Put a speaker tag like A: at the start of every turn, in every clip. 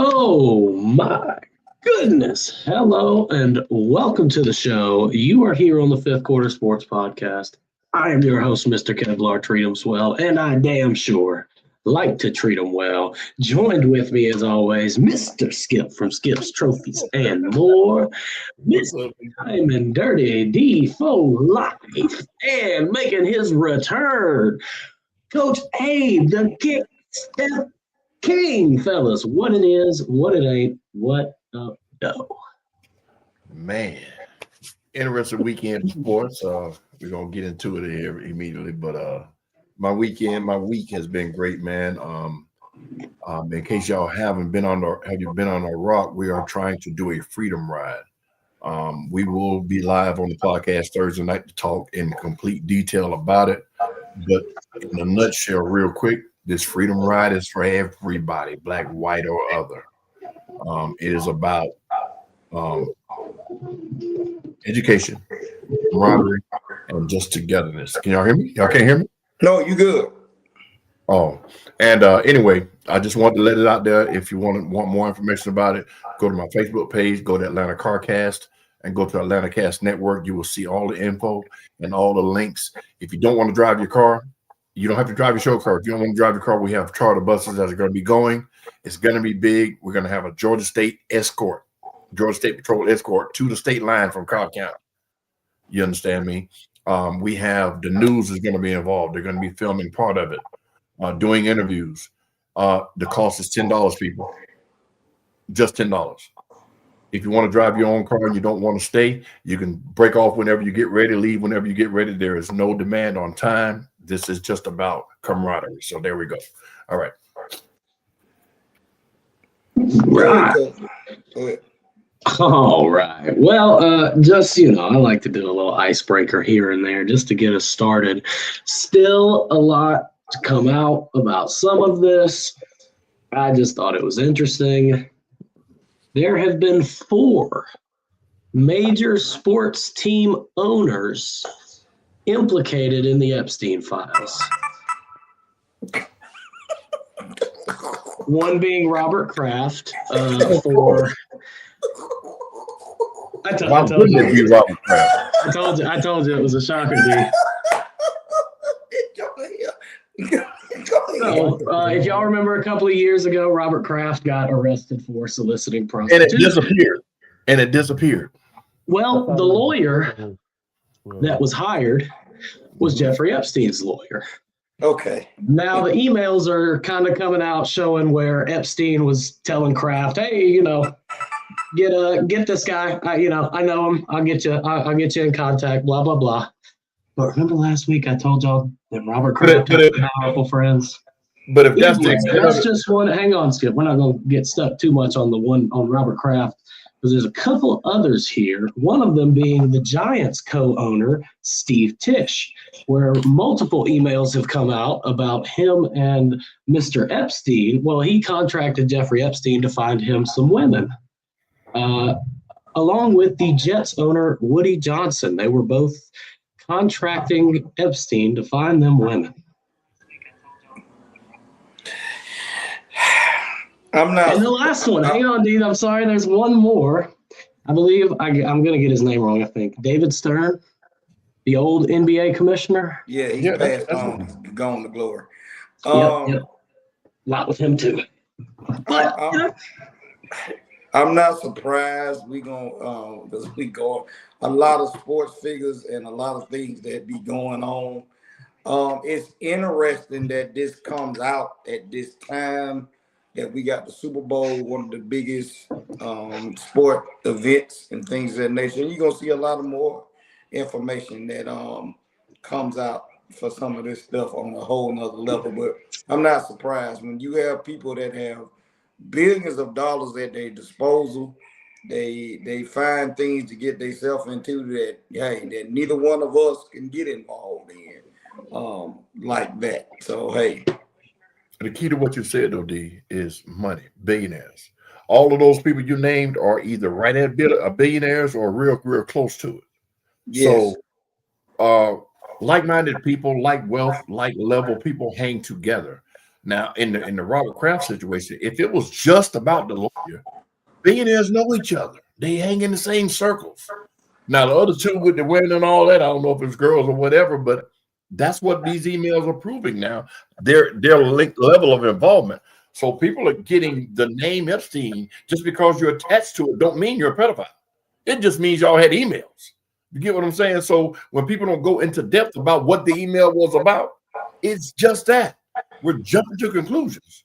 A: Oh my goodness. Hello and welcome to the show. You are here on the Qtr Sports Podcast. I am your host, Mr. Kevlar Treat 'em Swell, and I damn sure like to treat 'em well. Joined with me as always, Mr. Skip from Skip's Trophies and More,
B: What's
A: Mr.
B: up?
A: Diamond Dirty D for Life, and making his return, Coach Abe, the kick step king, fellas. What it is, what it ain't, what up, though.
B: Man, interesting weekend of sports. We're gonna get into it here immediately, but my week has been great, man. In case y'all haven't been on the have you been on a rock, we are trying to do a freedom ride. We will be live on the podcast Thursday night to talk in complete detail about it. But in a nutshell, real quick, this freedom ride is for everybody, black, white, or other. It is about um, education, camaraderie, and just togetherness. Can y'all hear me? Y'all can't hear me?
C: No, you good.
B: Oh, and anyway, I just want to let it out there. If you want more information about it, go to my Facebook page, go to Atlanta CarCast, and go to Atlanta Cast Network. You will see all the info and all the links. If you don't want to drive your car, you don't have to drive your show car. If you don't want to drive your car, we have charter buses that are going to be going. It's going to be big. We're going to have a Georgia State Patrol escort to the state line from Cobb County. You understand me? We have the news is going to be involved. They're going to be filming part of it, doing interviews. The cost is $10, people. Just $10. If you want to drive your own car and you don't want to stay, you can break off whenever you get ready, leave whenever you get ready. There is no demand on time. This is just about camaraderie. So there we go. All right.
A: Right. All right. Well, just, I like to do a little icebreaker here and there just to get us started. Still a lot to come out about some of this. I just thought it was interesting. There have been 4 major sports team owners implicated in the Epstein files. One being Robert Kraft for. I told you it was a shocker, D. So, if y'all remember a couple of years ago, Robert Kraft got arrested for soliciting prostitution.
B: And it disappeared.
A: Well, the lawyer that was hired was Jeffrey Epstein's lawyer.
C: Okay.
A: Now the emails are kind of coming out showing where Epstein was telling Kraft, "Hey, get this guy. I know him. I'll get you in contact. Blah blah blah." But remember last week I told y'all that Robert Kraft had powerful friends.
B: But if that's
A: just one. Hang on, Skip. We're not going to get stuck too much on the one on Robert Kraft, because there's a couple others here. One of them being the Giants co-owner, Steve Tisch, where multiple emails have come out about him and Mr. Epstein. Well, he contracted Jeffrey Epstein to find him some women, along with the Jets owner, Woody Johnson. They were both contracting Epstein to find them women. And the last one, hang on, dude. I'm sorry. There's one more. I believe I'm going to get his name wrong, I think. David Stern, the old NBA commissioner.
C: Yeah, he's passed on. He's gone to glory.
A: Yep. A lot with him, too. But,
C: I'm not surprised. Because we go a lot of sports figures and a lot of things that be going on. It's interesting that this comes out at this time that we got the Super Bowl, one of the biggest sport events and things of that nature. You're going to see a lot of more information that comes out for some of this stuff on a whole nother level. But I'm not surprised when you have people that have billions of dollars at their disposal. They find things to get themselves into that neither one of us can get involved in like that. So, hey.
B: The key to what you said, though, D, is money, billionaires. All of those people you named are either right at billionaires or real close to it. Yes. So like-minded people, like wealth, like level people hang together. Now, in the Robert Kraft situation, if it was just about the lawyer, billionaires know each other. They hang in the same circles. Now, the other two with the women and all that, I don't know if it's girls or whatever, but that's what these emails are proving now. Their level of involvement. So people are getting the name Epstein just because you're attached to it. Don't mean you're a pedophile. It just means y'all had emails. You get what I'm saying? So when people don't go into depth about what the email was about, it's just that. We're jumping to conclusions.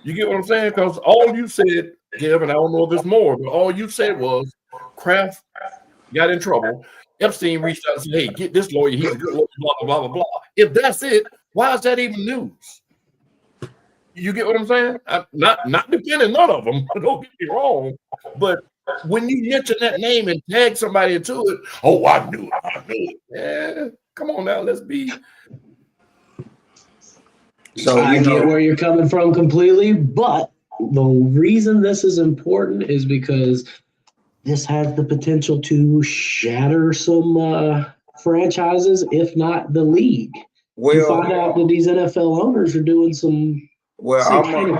B: You get what I'm saying? Because all you said, Kevin, I don't know if there's more, but all you said was Kraft got in trouble. Epstein reached out and said, hey, get this lawyer. He's a good lawyer, blah, blah, blah, blah. If that's it, why is that even news? You get what I'm saying? I'm not defending none of them. Don't get me wrong. But when you mention that name and tag somebody into it, oh, I knew it. Yeah, come on now, let's be.
A: So I get where you're coming from completely, but the reason this is important is because this has the potential to shatter some franchises, if not the league. Well, you find out that these NFL owners are doing some.
C: Well, I'm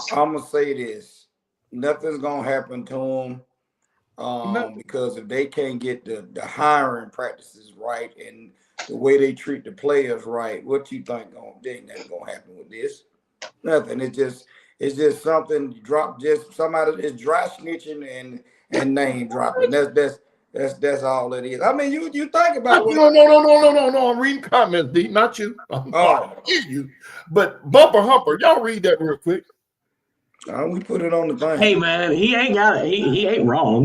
C: gonna say this: nothing's gonna happen to them because if they can't get the hiring practices right and the way they treat the players right, what you think ain't nothing gonna happen with this? Nothing. It's just something drop. Just somebody is dry snitching and name dropping. That's all it is. I mean, you think about
B: no. I'm reading comments, D, not you. I hear you. But Bumper Humper, y'all read that real quick.
C: We put it on the thing.
A: Hey man, he ain't got it. He ain't wrong.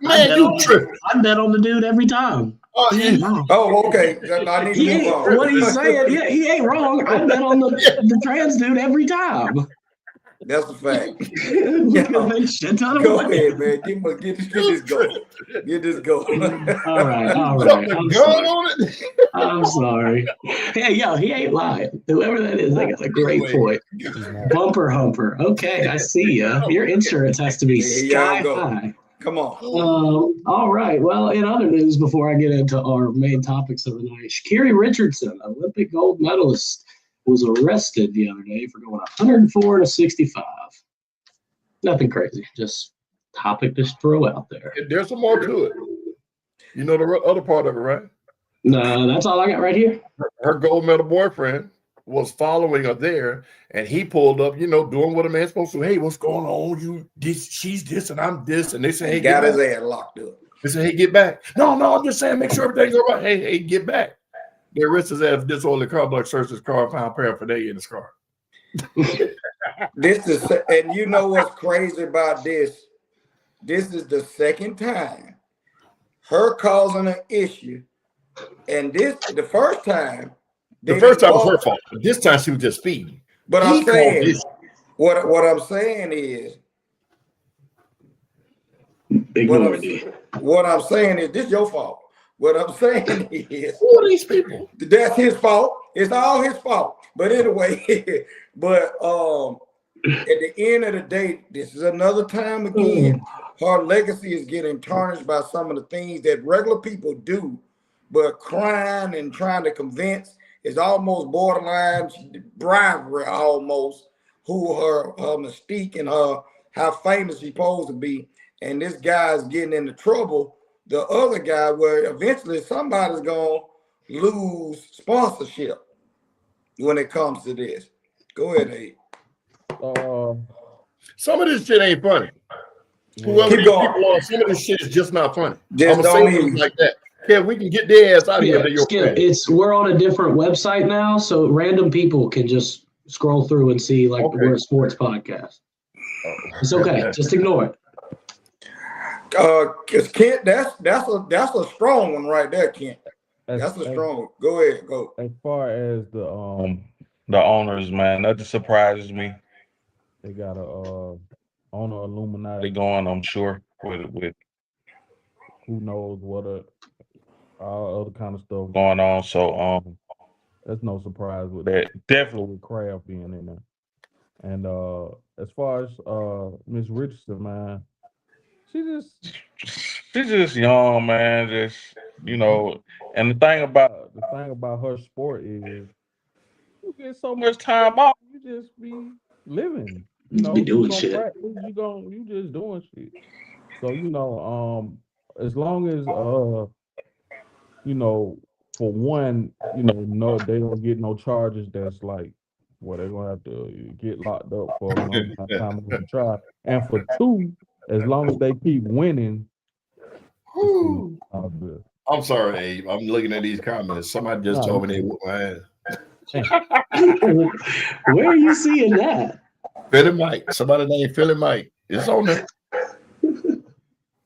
B: Man,
A: I bet on the dude every time.
C: Okay. I need to move on.
A: What he's saying, yeah, he ain't wrong. I bet on the trans dude every time.
C: That's a fact.
A: Go
C: ahead, man. Get this going. Get this going.
A: All right. I'm sorry. Hey, yo, he ain't lying. Whoever that is, they got a great point. Bumper Humper. Okay, I see ya. Your insurance has to be sky high.
C: Come on.
A: All right. Well, in other news, before I get into our main topics of the night, Sha'Carri Richardson, Olympic gold medalist, was arrested the other day for going 104 to 65. Nothing crazy, just topic to throw out there.
B: There's some more to it. You know the other part of it, right?
A: No, that's all I got right here.
B: Her gold medal boyfriend was following her there, and he pulled up, doing what a man's supposed to. Hey, what's going on? She's this, and I'm this, and they say, hey,
C: got his ass locked up.
B: They say, hey, get back. No, I'm just saying, make sure everything's all right. Hey, get back. They arrested his ass, disorderly conduct, searched his car, found paraphernalia in his car.
C: And you know what's crazy about this? This is the second time her causing an issue, and the first time
B: was her fault. But this time she was just speeding.
C: But I'm saying what I'm saying is what I'm saying is this your fault. What I'm saying is
B: who are these people?
C: That's his fault. It's all his fault. But anyway, at the end of the day, this is another time again. Her legacy is getting tarnished by some of the things that regular people do, but crying and trying to convince is almost borderline bribery, almost. Who her mystique and how famous she's supposed to be, and this guy's getting into trouble. The other guy, where eventually somebody's gonna lose sponsorship when it comes to this. Go ahead, Abe.
B: Some of this shit ain't funny. Whoever these people are, some of this shit is just not funny.
C: Just don't even
B: like that. Yeah, we can get their ass out of here.
A: We're on a different website now, so random people can just scroll through and see we're a sports podcast. It's okay. Just ignore it.
C: Cause Kent, that's a strong one right there, Kent. That's a strong one. Go ahead, go.
D: As far as the owners, man, nothing surprises me. They got a owner Illuminati going, I'm sure, with who knows what all other kind of stuff going on. So that's no surprise with that. Definitely with Kraft being in there. And as far as Miss Richardson, man, she's just young, man. Just and the thing about her sport is You get so much time off, you just be living. You
A: Just be
D: know, you
A: doing
D: gonna
A: shit.
D: practice, you just doing shit. So, as long as you know, for one, no, they don't get no charges that's like, well, they're gonna have to get locked up for a long time to try. And for two, as long as they keep winning, it's cool.
B: Whew.
D: All good.
B: I'm sorry, Abe. I'm looking at these comments. Somebody just
D: Nah,
B: told me they whooped my ass.
D: man,
A: Where are you seeing that?
B: Philly Mike. Somebody named Philly Mike. It's on there. He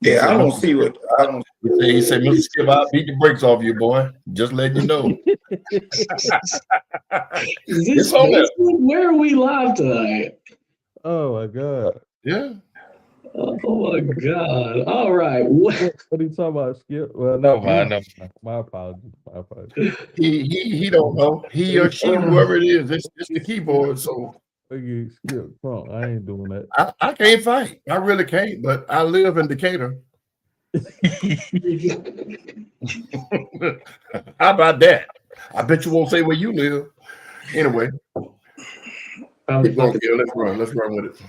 C: Yeah,
B: said,
C: I don't
B: Mr.
C: see what I don't.
B: He said, Mr. Skip, I'll beat the brakes off you, boy. Just letting you know.
A: Is
B: It's
A: this
B: on there.
A: Facebook? Where are we live tonight?
D: oh my god.
B: Yeah.
A: Oh my God. All right. What?
D: What are you talking about, Skip? Well, never mind, never mind. My apologies. My apologies.
B: He don't know. He or she, whoever it is, it's the keyboard. So
D: Okay, Skip, come on, I ain't doing that.
B: I can't fight. I really can't, but I live in Decatur. How about that? I bet you won't say where you live. Anyway, keep going, Gil. Let's run. Let's run with it.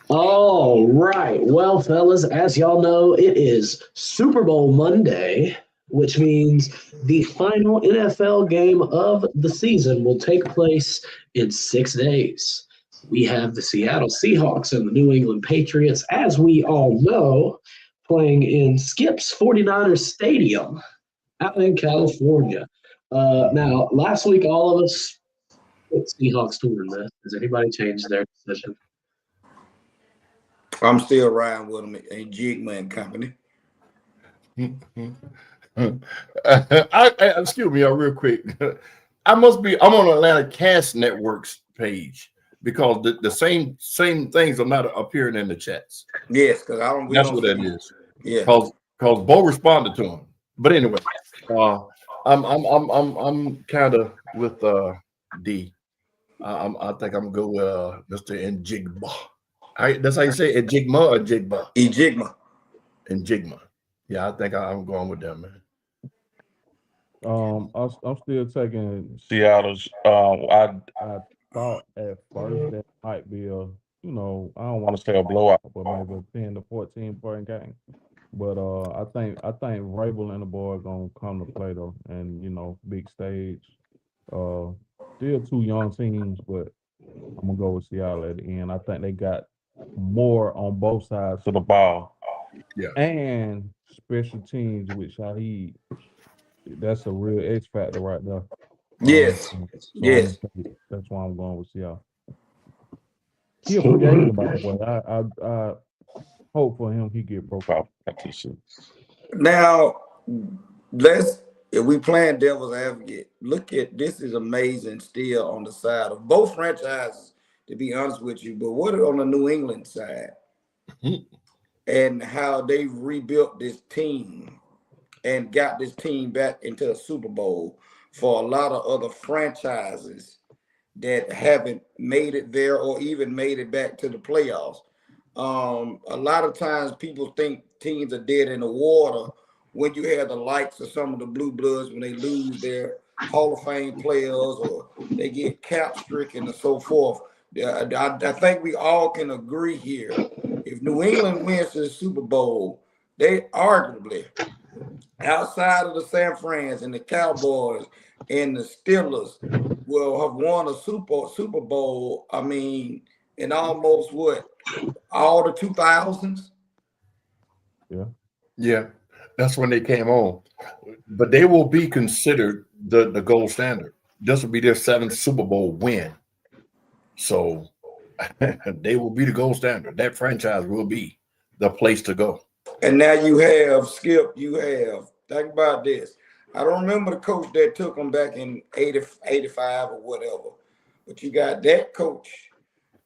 A: All right. Well, fellas, as y'all know, it is Super Bowl Monday, which means the final NFL game of the season will take place in 6 days. We have the Seattle Seahawks and the New England Patriots, as we all know, playing in Skip's 49ers Stadium out in California. Now, last week, all of us put Seahawks to win this. Has anybody changed their decision?
C: I'm still riding with them in Jigma and Company.
B: Excuse me, real quick. I'm on Atlanta Cast Network's page because the same things are not appearing in the chats.
C: Yes, because I don't.
B: That's what that is.
C: Yeah.
B: Because Bo responded to him. But anyway, I'm kind of with D. I think I'm going with Mr. Njigba. That's how you say it, Njigma or Jigba?
C: Jigma.
B: Njigma. Yeah, I think I'm going with them, man.
D: I'm still taking Seattle's. I thought at first that might be a, I don't want to say a blowout, but maybe a 10 to 14 point game. But I think Rabel and the boy gonna come to play though, and big stage. Still two young teams, but I'm gonna go with Seattle at the end. I think they got more on both sides of the ball.
B: Yeah.
D: And special teams with Shaheed. That's a real X factor right there.
C: Yes. Yes.
D: That's why I'm going with Seattle. He a free agent, by the way. I hope for him he get broke out after this.
C: Now, if we playing devil's advocate, look at this is amazing still on the side of both franchises, to be honest with you. But what on the New England side and how they rebuilt this team and got this team back into a Super Bowl for a lot of other franchises that haven't made it there or even made it back to the playoffs. A lot of times people think teams are dead in the water when you have the likes of some of the blue bloods when they lose their Hall of Fame players or they get cap stricken and so forth. I think we all can agree here. If New England wins the Super Bowl, they arguably, outside of the San Frans and the Cowboys and the Steelers, will have won a Super Bowl. I mean, in almost all the 2000s.
B: Yeah, that's when they came on. But they will be considered the gold standard. This will be their 7th Super Bowl win. So they will be the gold standard. That franchise will be the place to go.
C: And now you have Skip. Think about this. I don't remember the coach that took them back in 80, 85 or whatever. But you got that coach.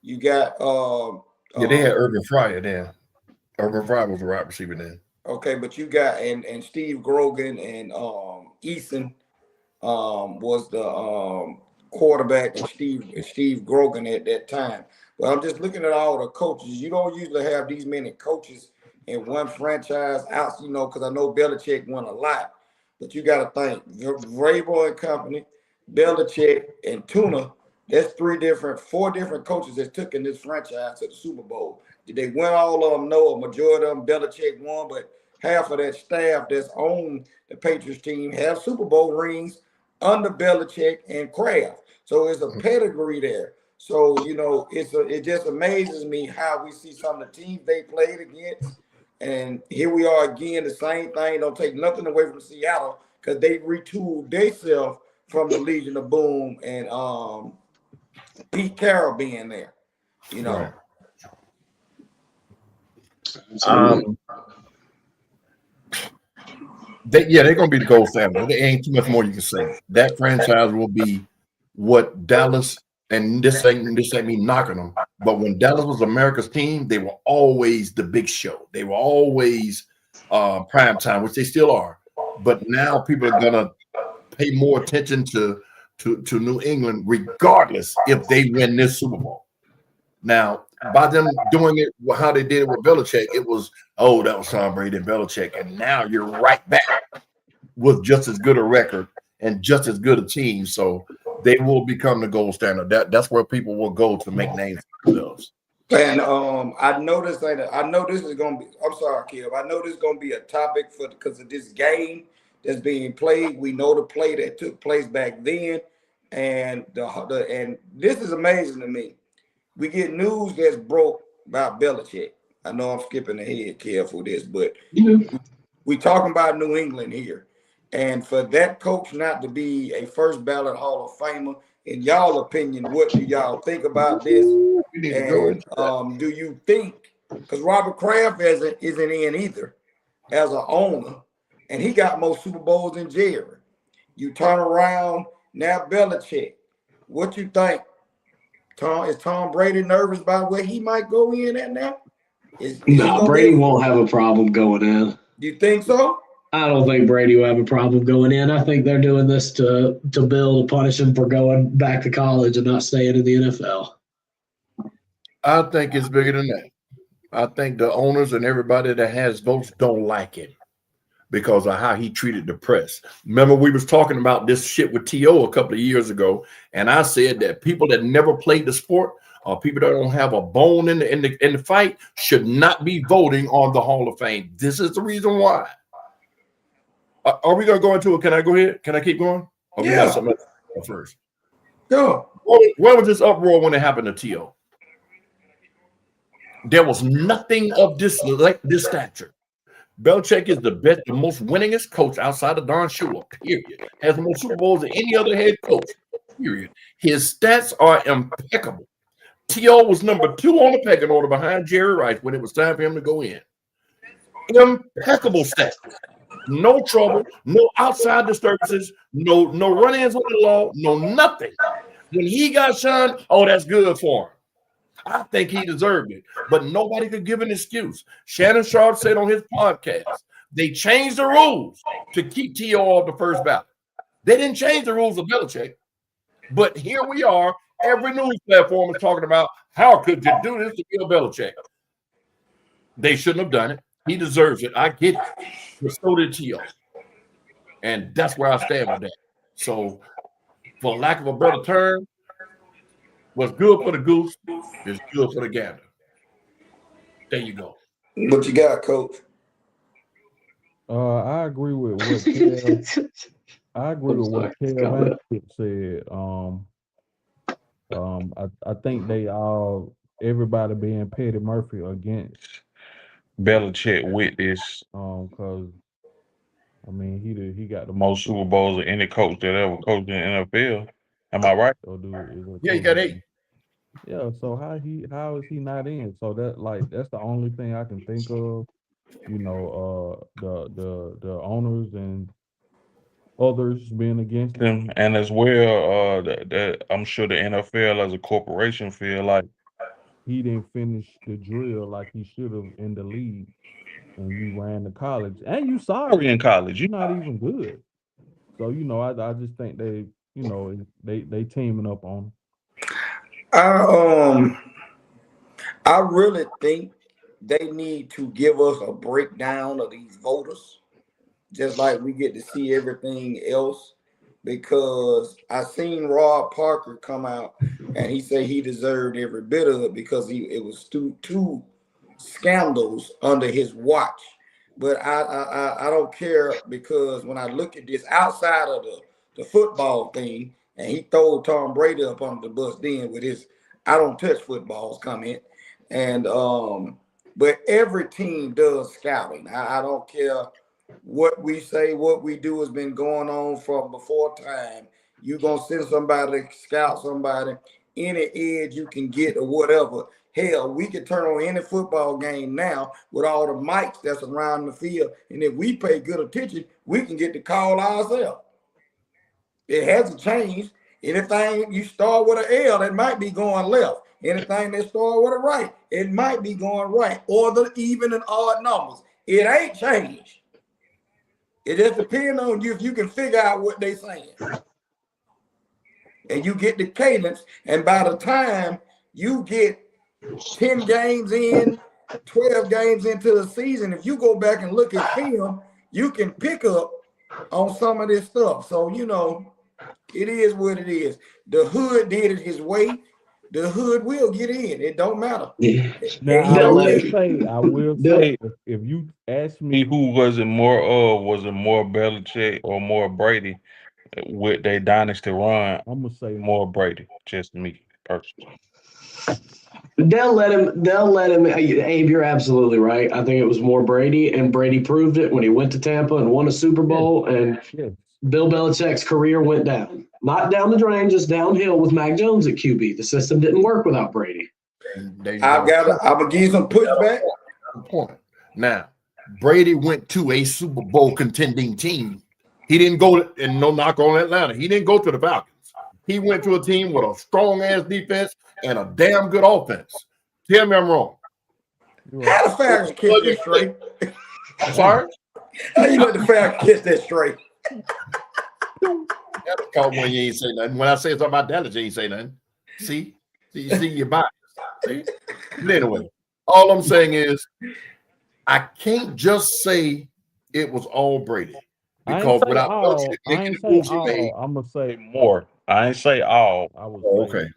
C: You got
B: they had Urban Fryer there. Urban Fryer was the wide receiver then.
C: Okay, but you got and Steve Grogan and Eason was the quarterback and Steve Grogan at that time. But I'm just looking at all the coaches. You don't usually have these many coaches in one franchise out, because I know Belichick won a lot. But you got to think Vrabel and company, Belichick and Tuna That's four different coaches that took in this franchise to the Super Bowl. Did they win all of them? No, a majority of them, Belichick won, but half of that staff that's on the Patriots team have Super Bowl rings under Belichick and Kraft. So it's a pedigree there. So, it just amazes me how we see some of the teams they played against. And here we are again, the same thing. Don't take nothing away from Seattle because they retooled themselves from the Legion of Boom and Pete Carroll being there,
B: Right. They're gonna be the gold standard. There ain't too much more you can say. That franchise will be what Dallas, and this ain't me knocking them, but when Dallas was America's team, they were always the big show. They were always prime time, which they still are. But now people are gonna pay more attention to New England, regardless if they win this Super Bowl. Now, by them doing it how they did it with Belichick, it was, that was Tom Brady and Belichick. And now you're right back with just as good a record and just as good a team. So they will become the gold standard. That's where people will go to make names for themselves.
C: And I know this is gonna be. I'm sorry, Kev. I know this is gonna be a topic because of this game that's being played. We know the play that took place back then, and and this is amazing to me. We get news that's broke about Belichick. I know I'm skipping ahead, Kev, for this, but we talking about New England here, and for that coach not to be a first ballot Hall of Famer, in y'all opinion, what do y'all think about this? And do you think, because Robert Kraft isn't in either as an owner, and he got more Super Bowls than Jerry. You turn around now, Belichick. What you think? Is Tom Brady nervous about where he might go in at now?
A: No, Brady won't have a problem going in.
C: You think so?
A: I don't think Brady will have a problem going in. I think they're doing this to Bill to punish him for going back to college and not staying in the NFL.
B: I think it's bigger than that. I think the owners and everybody that has votes don't like it because of how he treated the press. Remember, we was talking about this shit with T.O. a couple of years ago, and I said that people that never played the sport or people that don't have a bone in the fight should not be voting on the Hall of Fame. This is the reason why. Are we going to go into it? Can I go ahead? Can I keep going? Or we got something else first?
C: Go.
B: Where was this uproar when it happened to T.O.? There was nothing of this stature. Belichick is the best, the most winningest coach outside of Don Shula, period. Has more Super Bowls than any other head coach, period. His stats are impeccable. T.O. was number 2 on the pecking order behind Jerry Rice when it was time for him to go in. Impeccable stats. No trouble, no outside disturbances, no run-ins with the law, no nothing. When he got shunned, that's good for him. I think he deserved it, but nobody could give an excuse. Shannon Sharp said on his podcast, they changed the rules to keep T.O. off the first ballot. They didn't change the rules of Belichick, but here we are. Every news platform is talking about how could you do this to Bill Belichick? They shouldn't have done it. He deserves it. I get it. But so did T.O. And that's where I stand with that. So, for lack of a better term, what's good for the goose is good for the gander. There you go.
C: What you got, Coach?
D: I agree with what Kev. Said. I think everybody being Petty Murphy against Belichick with this, because I mean he got the most Super Bowls of any coach that ever coached in the NFL. Am I right?
B: Yeah, he got 8.
D: Yeah, so how is he not in? So that's the only thing I can think of. The owners and others being against him, and as well, that I'm sure the NFL as a corporation feel like he didn't finish the drill like he should have in the league, and you ran to college, and you sorry in college, you're not even good. So I just think they teaming up on him.
C: I really think they need to give us a breakdown of these voters, just like we get to see everything else. because I seen Rob Parker come out and he said he deserved every bit of it because it was two scandals under his watch. But I don't care because when I look at this outside of the football thing, and he threw Tom Brady up under the bus then with his "I don't touch footballs" comment, and but every team does scouting. I don't care what we say, what we do has been going on from before time. You're gonna send somebody to scout somebody, any edge you can get or whatever. Hell, we can turn on any football game now with all the mics that's around the field. And if we pay good attention, we can get the call ourselves. It hasn't changed. Anything you start with an L, that might be going left. Anything that start with a right, it might be going right. Or the even and odd numbers. It ain't changed. It just depends on you if you can figure out what they're saying. And you get the cadence, and by the time you get 10 games in, 12 games into the season, if you go back and look at film, you can pick up on some of this stuff. So, it is what it is. The hood did it his way. The hood will get in. It don't matter.
A: Yeah.
D: Now, I will say, if you ask me who was it more Belichick or more Brady with their dynasty run, I'm gonna say more Brady. Just me personally.
A: They'll let him. Abe, you're absolutely right. I think it was more Brady, and Brady proved it when he went to Tampa and won a Super Bowl. And Bill Belichick's career went down, not down the drain, just downhill with Mac Jones at QB. The system didn't work without Brady.
C: I'm gonna give you some pushback.
B: Now, Brady went to a Super Bowl contending team. He didn't go, and no knock on Atlanta, he didn't go to the Falcons. He went to a team with a strong-ass defense and a damn good offense. Tell me I'm wrong.
C: How the Falcons kiss that straight?
B: I'm sorry?
C: How you let the Falcons kiss that straight?
B: That's called when you ain't say nothing. When I say something about Dallas, you ain't say nothing. See your bias. See? But anyway, all I'm saying is I can't just say it was all Brady. Because without Belichick making the moves he made.
D: I'm gonna say more. I ain't say all. I was
B: okay.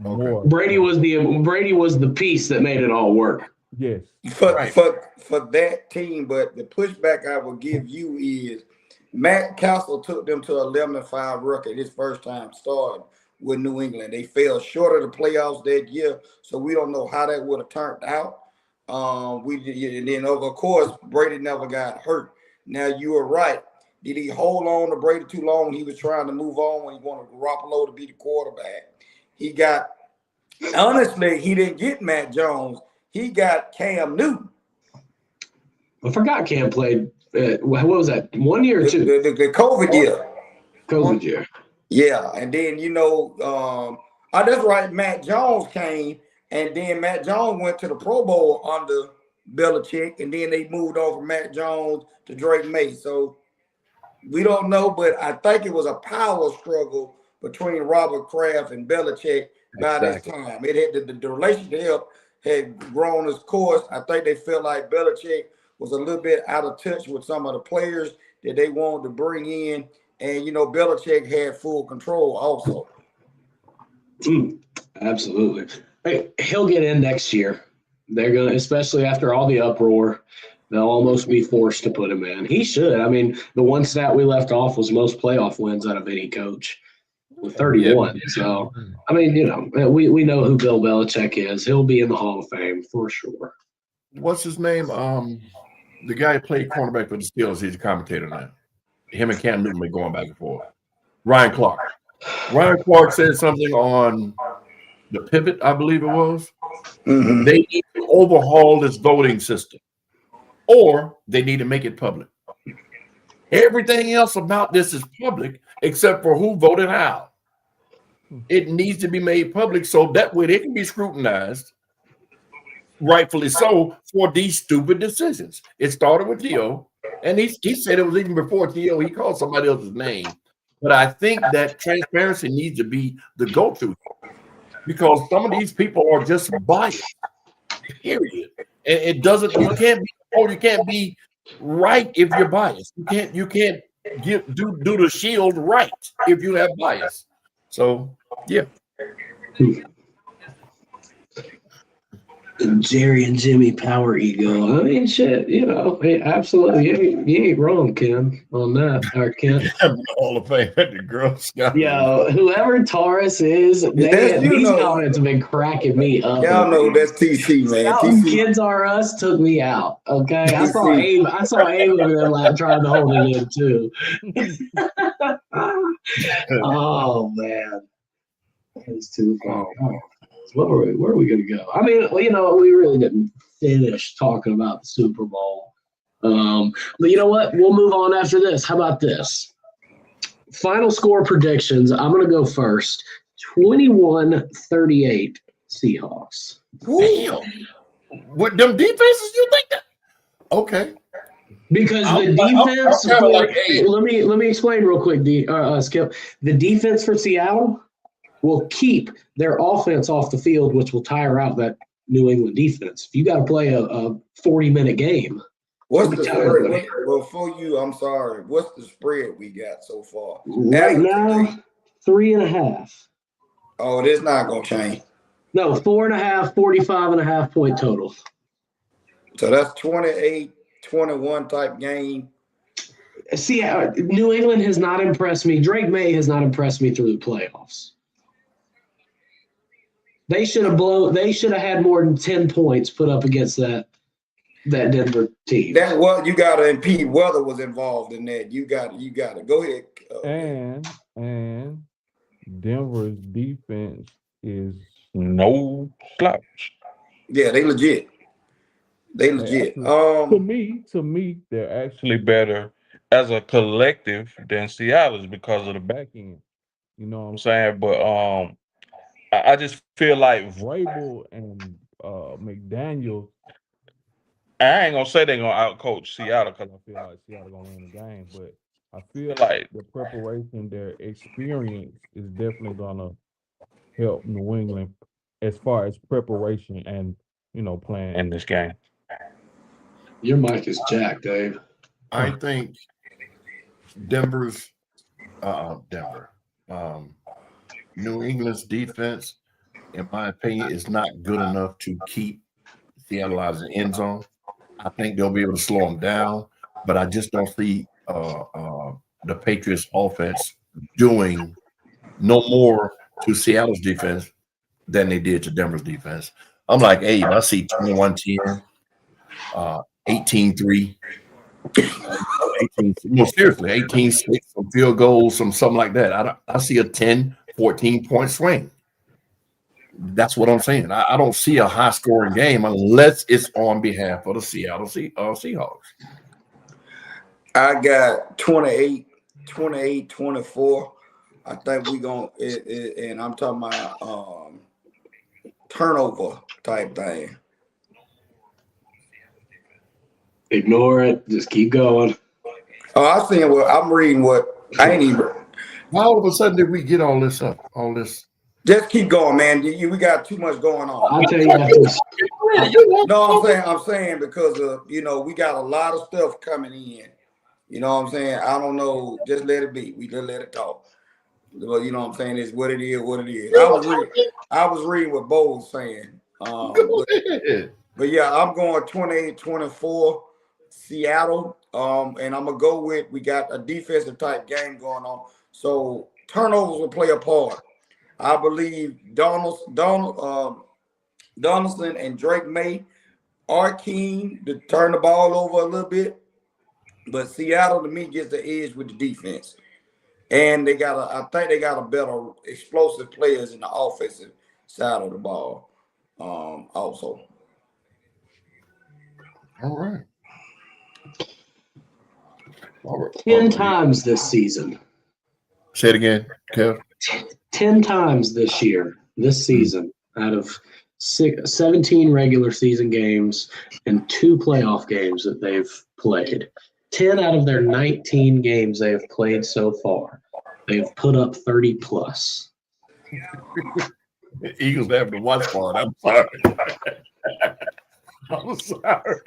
D: More.
A: Brady was the piece that made it all work.
D: Yes.
C: For that team, but the pushback I will give you is Matt Castle took them to 11-5 record his first time starting with New England. They fell short of the playoffs that year, so we don't know how that would have turned out. And then of course Brady never got hurt. Now you are right. Did he hold on to Brady too long when he was trying to move on when he wanted Garoppolo to be the quarterback? Honestly, he didn't get Matt Jones. He got Cam Newton.
A: I forgot Cam played. What was that? 1 year or two?
C: The COVID year.
A: COVID year.
C: Yeah, and then that's right. Matt Jones came, and then Matt Jones went to the Pro Bowl under Belichick, and then they moved on from Matt Jones to Drake May. So we don't know, but I think it was a power struggle between Robert Kraft and Belichick by this time. It had the relationship had grown its course. I think they felt like Belichick was a little bit out of touch with some of the players that they wanted to bring in, and Belichick had full control also.
A: Absolutely. Hey, he'll get in next year. They're gonna, especially after all the uproar. They'll almost be forced to put him in. He should. I mean, the one stat we left off was most playoff wins out of any coach with 31. So, I mean, we know who Bill Belichick is. He'll be in the Hall of Fame for sure.
B: What's his name? The guy who played cornerback for the Steelers, he's a commentator now. Him and Cam Newton been going back and forth. Ryan Clark. Ryan Clark said something on the Pivot, I believe it was. Mm-hmm. They need to overhaul this voting system, or they need to make it public. Everything else about this is public except for who voted how. It needs to be made public so that way they can be scrutinized, rightfully so, for these stupid decisions. It started with Theo, and he said it was even before Theo. He called somebody else's name. But I think that transparency needs to be the go-to because some of these people are just biased, period. And it doesn't, you can't be right if you're biased. You can't do the shield right if you have bias. So yeah.
A: Jerry and Jimmy power ego. I mean, shit, hey, absolutely. You ain't wrong, Ken, on that. Or Kent.
B: Hall of Fame at the Girl Scout.
A: Yo, whoever Taurus is, these comments have been cracking me up.
C: Y'all know that's TC, man.
A: TC. Kids R Us took me out. Okay, I saw Abe over there trying to hold it in too. Oh man, that's too funny. Where are we going to go? I mean, we really didn't finish talking about the Super Bowl. But you know what? We'll move on after this. How about this? Final score predictions. I'm going to go first. 21-38 Seahawks.
B: Damn. With them defenses, you think that? Okay.
A: Because the defense let me explain real quick, Skip. The defense for Seattle will keep their offense off the field, which will tire out that New England defense. If you got to play a 40-minute game.
C: What's the spread? Before you, I'm sorry. What's the spread we got so far?
A: Right now, 3.5.
C: Oh, it is not going to change.
A: No, 4.5, 45.5 point total.
C: So that's 28-21 type game.
A: See, New England has not impressed me. Drake May has not impressed me through the playoffs. They should have had more than 10 points put up against that Denver team.
C: You gotta impede. Weather was involved in that. You got to go ahead.
D: And Denver's defense is no slouch.
C: Yeah, they legit.
D: To me, they're actually better as a collective than Seattle's because of the back end. You know what I'm saying? But I just feel like Vrabel and McDaniel. I ain't gonna say they're gonna outcoach Seattle because I feel like Seattle gonna win the game, but I feel like the preparation, their experience is definitely gonna help New England as far as preparation and playing in this game.
A: Your mic is jacked, Dave.
B: I think New England's defense, in my opinion, is not good enough to keep Seattle out of the end zone. I think they'll be able to slow them down, but I just don't see the Patriots offense doing no more to Seattle's defense than they did to Denver's defense. I'm like, Abe, I see 21-10, 18-3. No, seriously, 18-6, some field goals, something like that. I see a 10, 14-point swing. That's what I'm saying. I don't see a high-scoring game unless it's on behalf of the Seattle Seahawks.
C: I got 28-24. I think we're going to – and I'm talking about turnover type thing.
A: Ignore it. Just keep going.
C: Oh, I'm reading what – I ain't even –
B: How all of a sudden did we get all this up? All this –
C: just keep going, man. We got too much going on.
A: I'll tell you after this.
C: No, I'm saying because of, we got a lot of stuff coming in. You know what I'm saying? I don't know. Just let it be. We just let it talk. Well, you know what I'm saying? It's what it is, what it is. I was reading what Bo was saying. But yeah, I'm going 28-24 Seattle. And I'm going to go with, we got a defensive type game going on. So turnovers will play a part. I believe Donaldson and Drake May are keen to turn the ball over a little bit, but Seattle to me gets the edge with the defense, and I think they got a better explosive players in the offensive side of the ball, also.
B: All right.
A: 10 times this season.
B: Say it again, Kev.
A: 10 times this season, out of 17 regular season games and 2 playoff games that they've played. 10 out of their 19 games they have played so far, they've put up 30 plus.
B: The Eagles have the one part. I'm sorry. I'm sorry.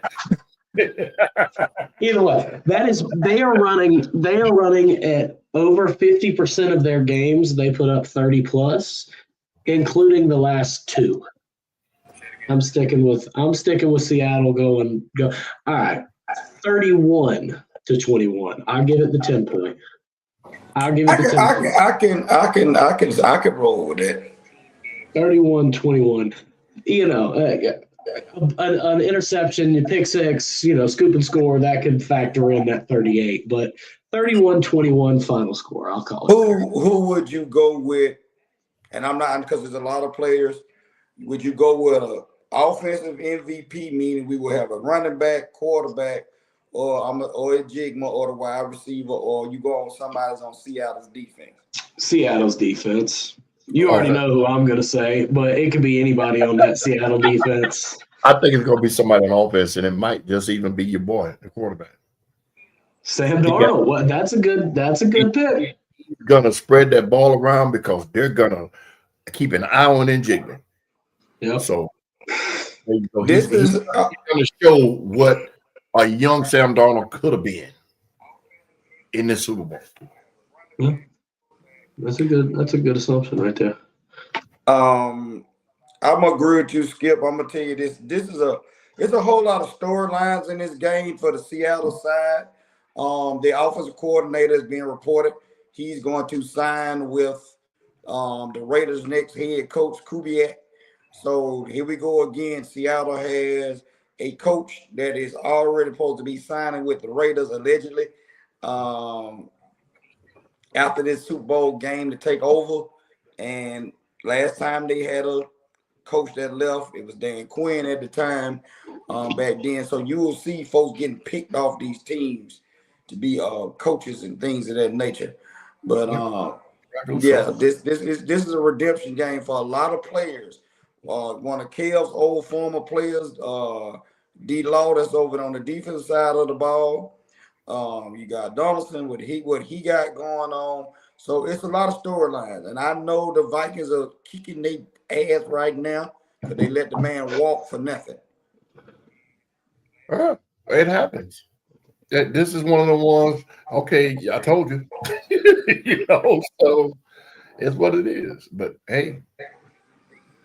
A: Either way, they are running at over 50% of their games. They put up 30 plus, including the last two. I'm sticking with Seattle go. All right, 31-21. I'll give it the 10 point. I'll give it the 10 point.
C: I can roll with it.
A: 31-21. An interception, you pick six, scoop and score, that could factor in that 38. But 31-21 final score, I'll call it.
C: Who would you go with? And I'm not, because there's a lot of players. Would you go with an offensive MVP, meaning we will have a running back, quarterback, or a Jigma, or the wide receiver, or you go on somebody's on Seattle's defense?
A: Seattle's defense. You already know who I'm going to say, but it could be anybody on that Seattle defense.
B: I think it's going to be somebody on offense, and it might just even be your boy, the quarterback.
A: Sam Darnold. Well, that's a good pick.
B: He's going to spread that ball around because they're going to keep an eye on Njigba.
A: Yep.
B: So he's going to show what a young Sam Darnold could have been in this Super Bowl.
A: Yeah. That's a good assumption right there.
C: I'm gonna agree with you, Skip. I'm gonna tell you this. It's a whole lot of storylines in this game for the Seattle side. The offensive coordinator is being reported. He's going to sign with the Raiders' next head coach, Kubiak. So here we go again. Seattle has a coach that is already supposed to be signing with the Raiders, allegedly. After this Super Bowl game to take over. And last time they had a coach that left, it was Dan Quinn at the time back then. So you will see folks getting picked off these teams to be coaches and things of that nature. But this is a redemption game for a lot of players. One of Kev's old former players, D. Law, that's over on the defensive side of the ball. You got Donaldson with what he got going on. So it's a lot of storylines. And I know the Vikings are kicking their ass right now because they let the man walk for nothing.
B: It happens. This is one of the ones, okay, I told you. So it's what it is. But hey,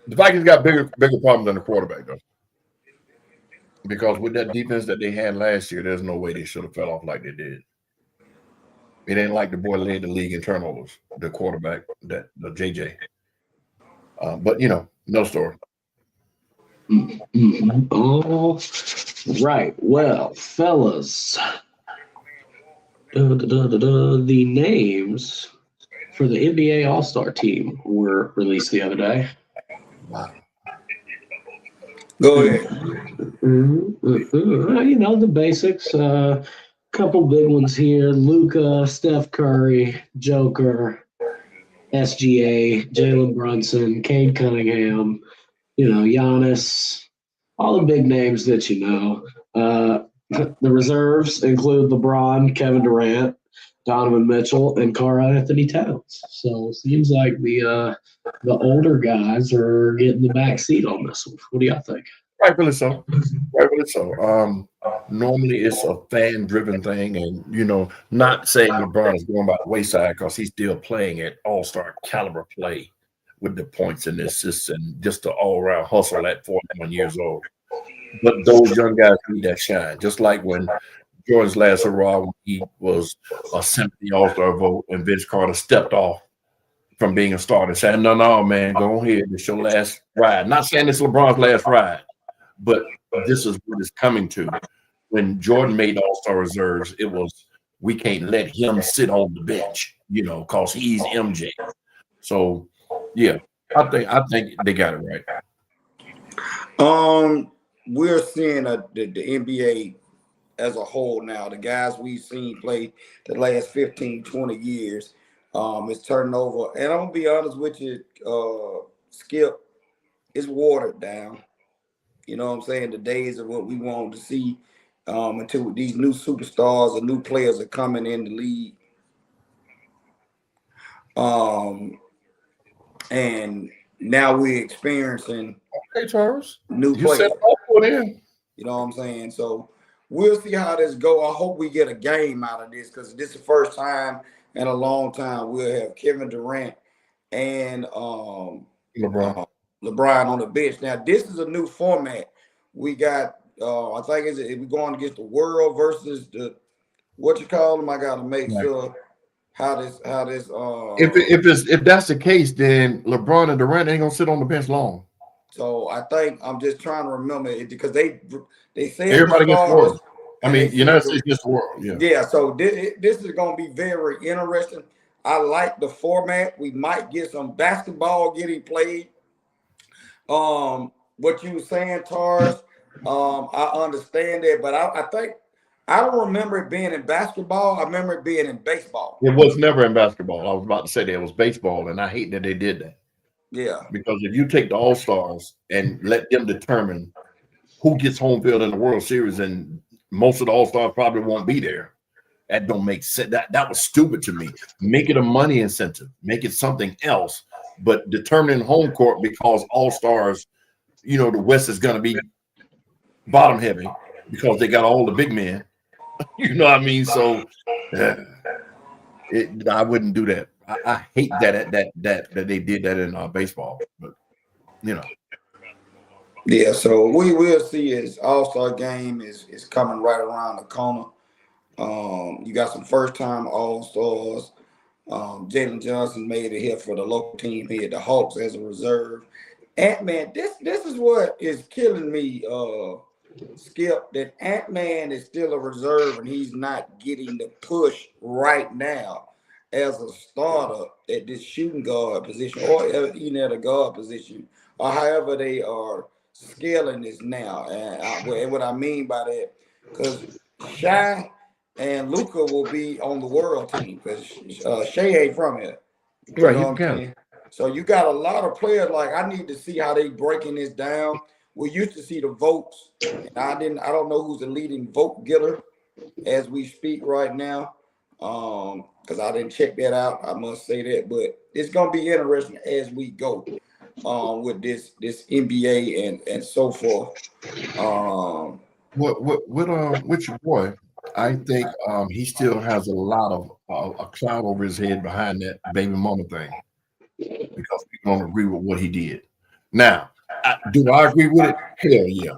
B: the Vikings got bigger problems than the quarterback, though. Because with that defense that they had last year, there's no way they should have fell off like they did. It ain't like the boy led the league in turnovers, the quarterback, the JJ. But, no story.
A: All right. Well, fellas, the names for the NBA All-Star team were released the other day.
B: Wow.
C: Go ahead.
A: The basics. Couple big ones here: Luka, Steph Curry, Joker, SGA, Jalen Brunson, Cade Cunningham. Giannis. All the big names that you know. The reserves include LeBron, Kevin Durant, Donovan Mitchell, and Karl-Anthony Towns. So it seems like the older guys are getting the back seat on this one. What do y'all think?
B: Rightfully so. Normally it's a fan-driven thing, and not saying LeBron is going by the wayside because he's still playing at all-star caliber play with the points and the assists and just the all-around hustle at 41 years old. But those young guys need that shine, just like when Jordan's last hurrah, when he was a sympathy all-star vote, and Vince Carter stepped off from being a starter, saying, "No, man, go ahead. It's your last ride." Not saying it's LeBron's last ride, but this is what it's coming to. When Jordan made all-star reserves, it was, we can't let him sit on the bench, because he's MJ. So, yeah, I think they got it
C: right. We're seeing the NBA as a whole now. The guys we've seen play the last 15, 20 years is turning over. And I'm going to be honest with you, Skip, it's watered down. You know what I'm saying? The days of what we wanted to see until these new superstars and new players are coming in the league. And now we're experiencing
B: Charles.
C: new players. You know what I'm saying? So we'll see how this go. I hope we get a game out of this because this is the first time in a long time we'll have Kevin Durant and
B: LeBron.
C: LeBron on the bench. Now this is a new format. We got I think we're going against the world versus the what you call them. I gotta make sure how this
B: if that's the case, then LeBron and Durant ain't gonna sit on the bench long.
C: So I think I'm just trying to remember it because they said
B: everybody gets the world. I mean, United States gets the world. Yeah.
C: Yeah. So this is going to be very interesting. I like the format. We might get some basketball getting played. What you were saying, Tars, I understand that, but I think I don't remember it being in basketball. I remember it being in baseball.
B: It was never in basketball. I was about to say that it was baseball, and I hate that they did that.
C: Yeah.
B: Because if you take the All-Stars and let them determine who gets home field in the World Series, and most of the All-Stars probably won't be there, that don't make sense. That was stupid to me. Make it a money incentive. Make it something else. But determining home court because All-Stars, the West is going to be bottom heavy because they got all the big men. You know what I mean? So I wouldn't do that. I hate that they did that in baseball, but
C: Yeah, so we will see as All-Star game is coming right around the corner. You got some first-time All-Stars. Jalen Johnson made it here for the local team. He had the Hawks as a reserve. Ant-Man, this is what is killing me, Skip, that Ant-Man is still a reserve and he's not getting the push right now as a starter at this shooting guard position or even at a guard position or however they are scaling this now. And what I mean by that, because Shai and Luka will be on the world team because Shea ain't from here.
B: Right, he's kind.
C: So you got a lot of players. Like I need to see how they breaking this down. We used to see the votes. And I don't know who's the leading vote getter as we speak right now. Because I didn't check that out. I must say that, but it's gonna be interesting as we go with this NBA and so forth.
B: With your boy, I think he still has a lot of a cloud over his head behind that baby mama thing because people don't agree with what he did. Now, do I agree with it? Hell yeah.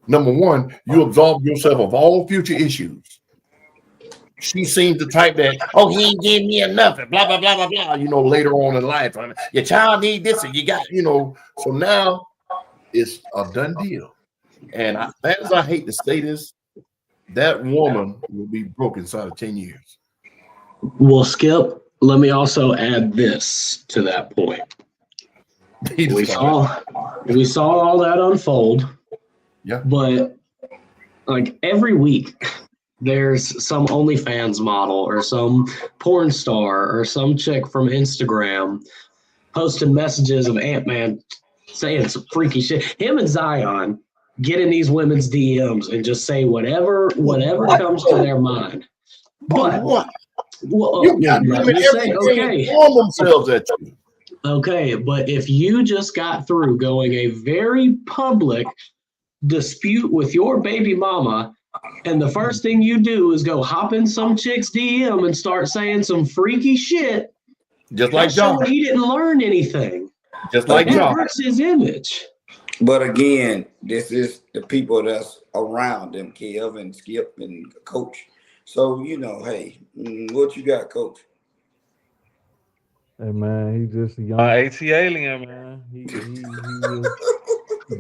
B: Number one, you absolve yourself of all future issues. She seems the type that, he ain't giving me enough, blah, blah, blah, blah, blah, later on in life. Your child need this, and you got, So now it's a done deal. And as I hate to say this, that woman will be broke inside of 10 years.
A: Well, Skip, let me also add this to that point. We saw all that unfold.
B: Yeah.
A: But like every week, there's some OnlyFans model or some porn star or some chick from Instagram posting messages of Ant-Man saying some freaky shit. Him and Zion get in these women's DMs and just say whatever comes to their mind. But
B: you got women everything warm themselves at you.
A: Okay, but if you just got through going a very public dispute with your baby mama, and the first thing you do is go hop in some chick's DM and start saying some freaky shit,
B: just like John,
A: he didn't learn anything.
B: Just like
A: that
B: John,
A: hurts his image.
C: But again, this is the people that's around them, Kev and Skip and Coach. So hey, what you got, Coach?
D: Hey man, he just a young AT alien, man. He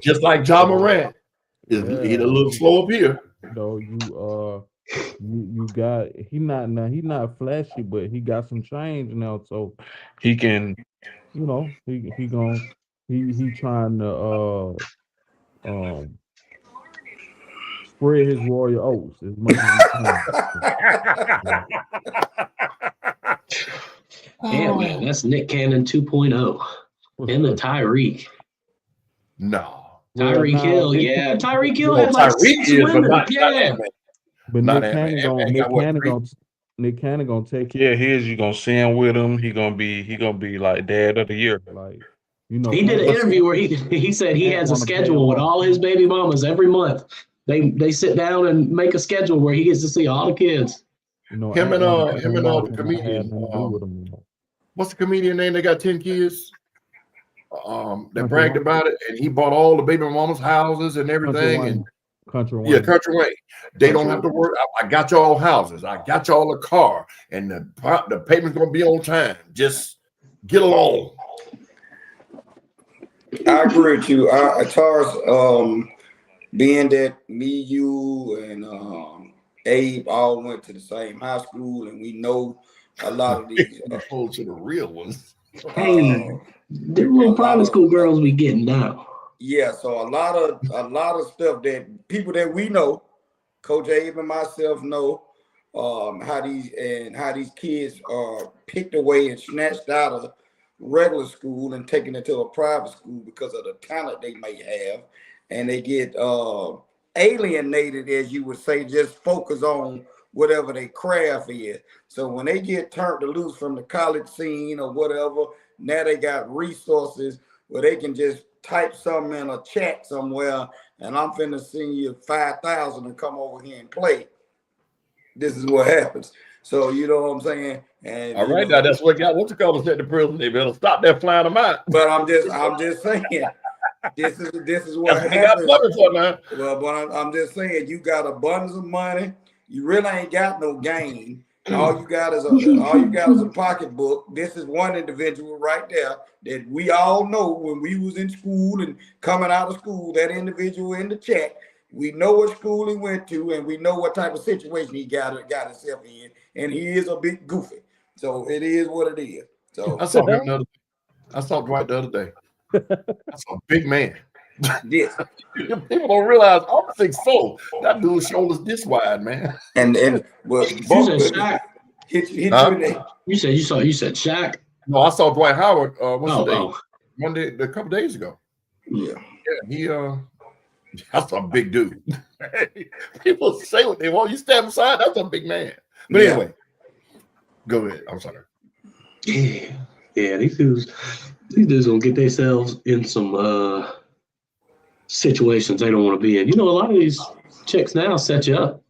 B: just like John Morant. He's a little slow up here.
D: So you got he not flashy, but he got some change now, so he can, he trying to spread his royal oats as much as he can.
A: Yeah, man, that's Nick Cannon 2.0 and the Tyreek.
B: No.
A: Tyreek Hill, yeah. Tyreek Hill had like 6 women. Yeah.
D: But Nick Cannon gonna take care of his. You gonna see him with him. He gonna be like dad of the year. Like
A: he did an interview where he said he has a schedule with all his baby mamas every month. They sit down and make a schedule where he gets to see all the kids.
D: You know,
B: Him and
D: the
B: the comedian.
D: comedian.
B: What's the comedian name? They got 10 kids. They
D: Country
B: bragged
D: Wayne.
B: about it, and he bought all the baby mama's houses and everything. And
D: Country Wayne.
B: yeah, Country Wayne. They don't have to work. I got y'all houses. I got y'all a car, and the payment's gonna be on time. Just get along.
C: I agree with you. As far as being that me, you, and Abe all went to the same high school, and we know a lot of these.
B: Opposed to the real ones.
A: Hey, the little private school girls be getting down.
C: Yeah, so a lot of stuff that people that we know, Coach Abe and myself know, how these kids are picked away and snatched out of regular school and taken into a private school because of the talent they may have, and they get alienated, as you would say, just focus on whatever their craft is. So when they get turned loose from the college scene or whatever, now they got resources where they can just type something in a chat somewhere, and I'm finna send you 5,000 and come over here and play. This is what happens. So you know what I'm saying? And
B: all right, now that's what got what you call us at the prison. They better stop that flying them out.
C: But I'm just saying, this is what
B: that's
C: happens.
B: what they got for now.
C: Well, but I'm just saying, you got abundance of money. You really ain't got no game. All you got is a pocketbook. This is one individual right there that we all know when we was in school and coming out of school. That individual in the chat, we know what school he went to, and we know what type of situation he got himself in, and he is a bit goofy. So it is what it is. So
B: I saw Dwight the other day. That's a big man.
C: Yes.
B: People don't realize I'm 6'4". That dude's shoulders this wide, man.
C: And well,
A: Shaq.
C: You
A: said Shaq.
B: No, I saw Dwight Howard.
A: Monday,
B: a couple days ago.
C: Yeah,
B: he that's a big dude. People say what they want. You stand beside, that's a big man. But anyway, go ahead. I'm sorry.
A: Yeah, these dudes gonna get themselves in some situations they don't want to be in. You know, a lot of these chicks now set you up.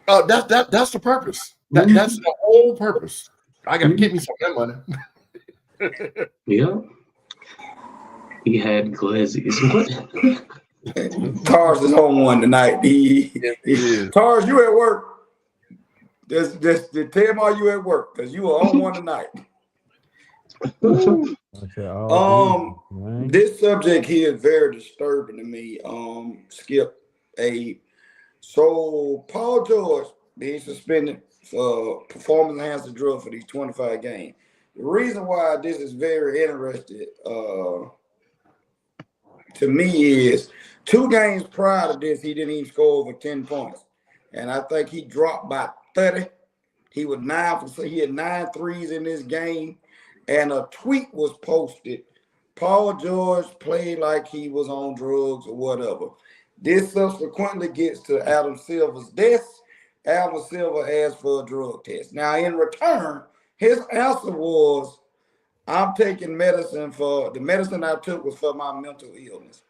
B: That's the purpose. That's the whole purpose. I gotta get me some of that
A: money. Yeah. He had glazzies.
C: Tars is on one tonight. Tars, you at work. Just tell him all you at work, because you are on one tonight. This subject here is very disturbing to me. Skip, Abe. So Paul George being suspended for performance enhancing drug for these 25 games. The reason why this is very interesting to me is 2 games prior to this, he didn't even score over 10 points. And I think he dropped by 30. He had 9 threes in this game. And a tweet was posted. Paul George played like he was on drugs or whatever. This subsequently gets to Adam Silver's desk. Adam Silver asked for a drug test. Now, in return, his answer was, I'm taking medicine for, the medicine I took was for my mental illness.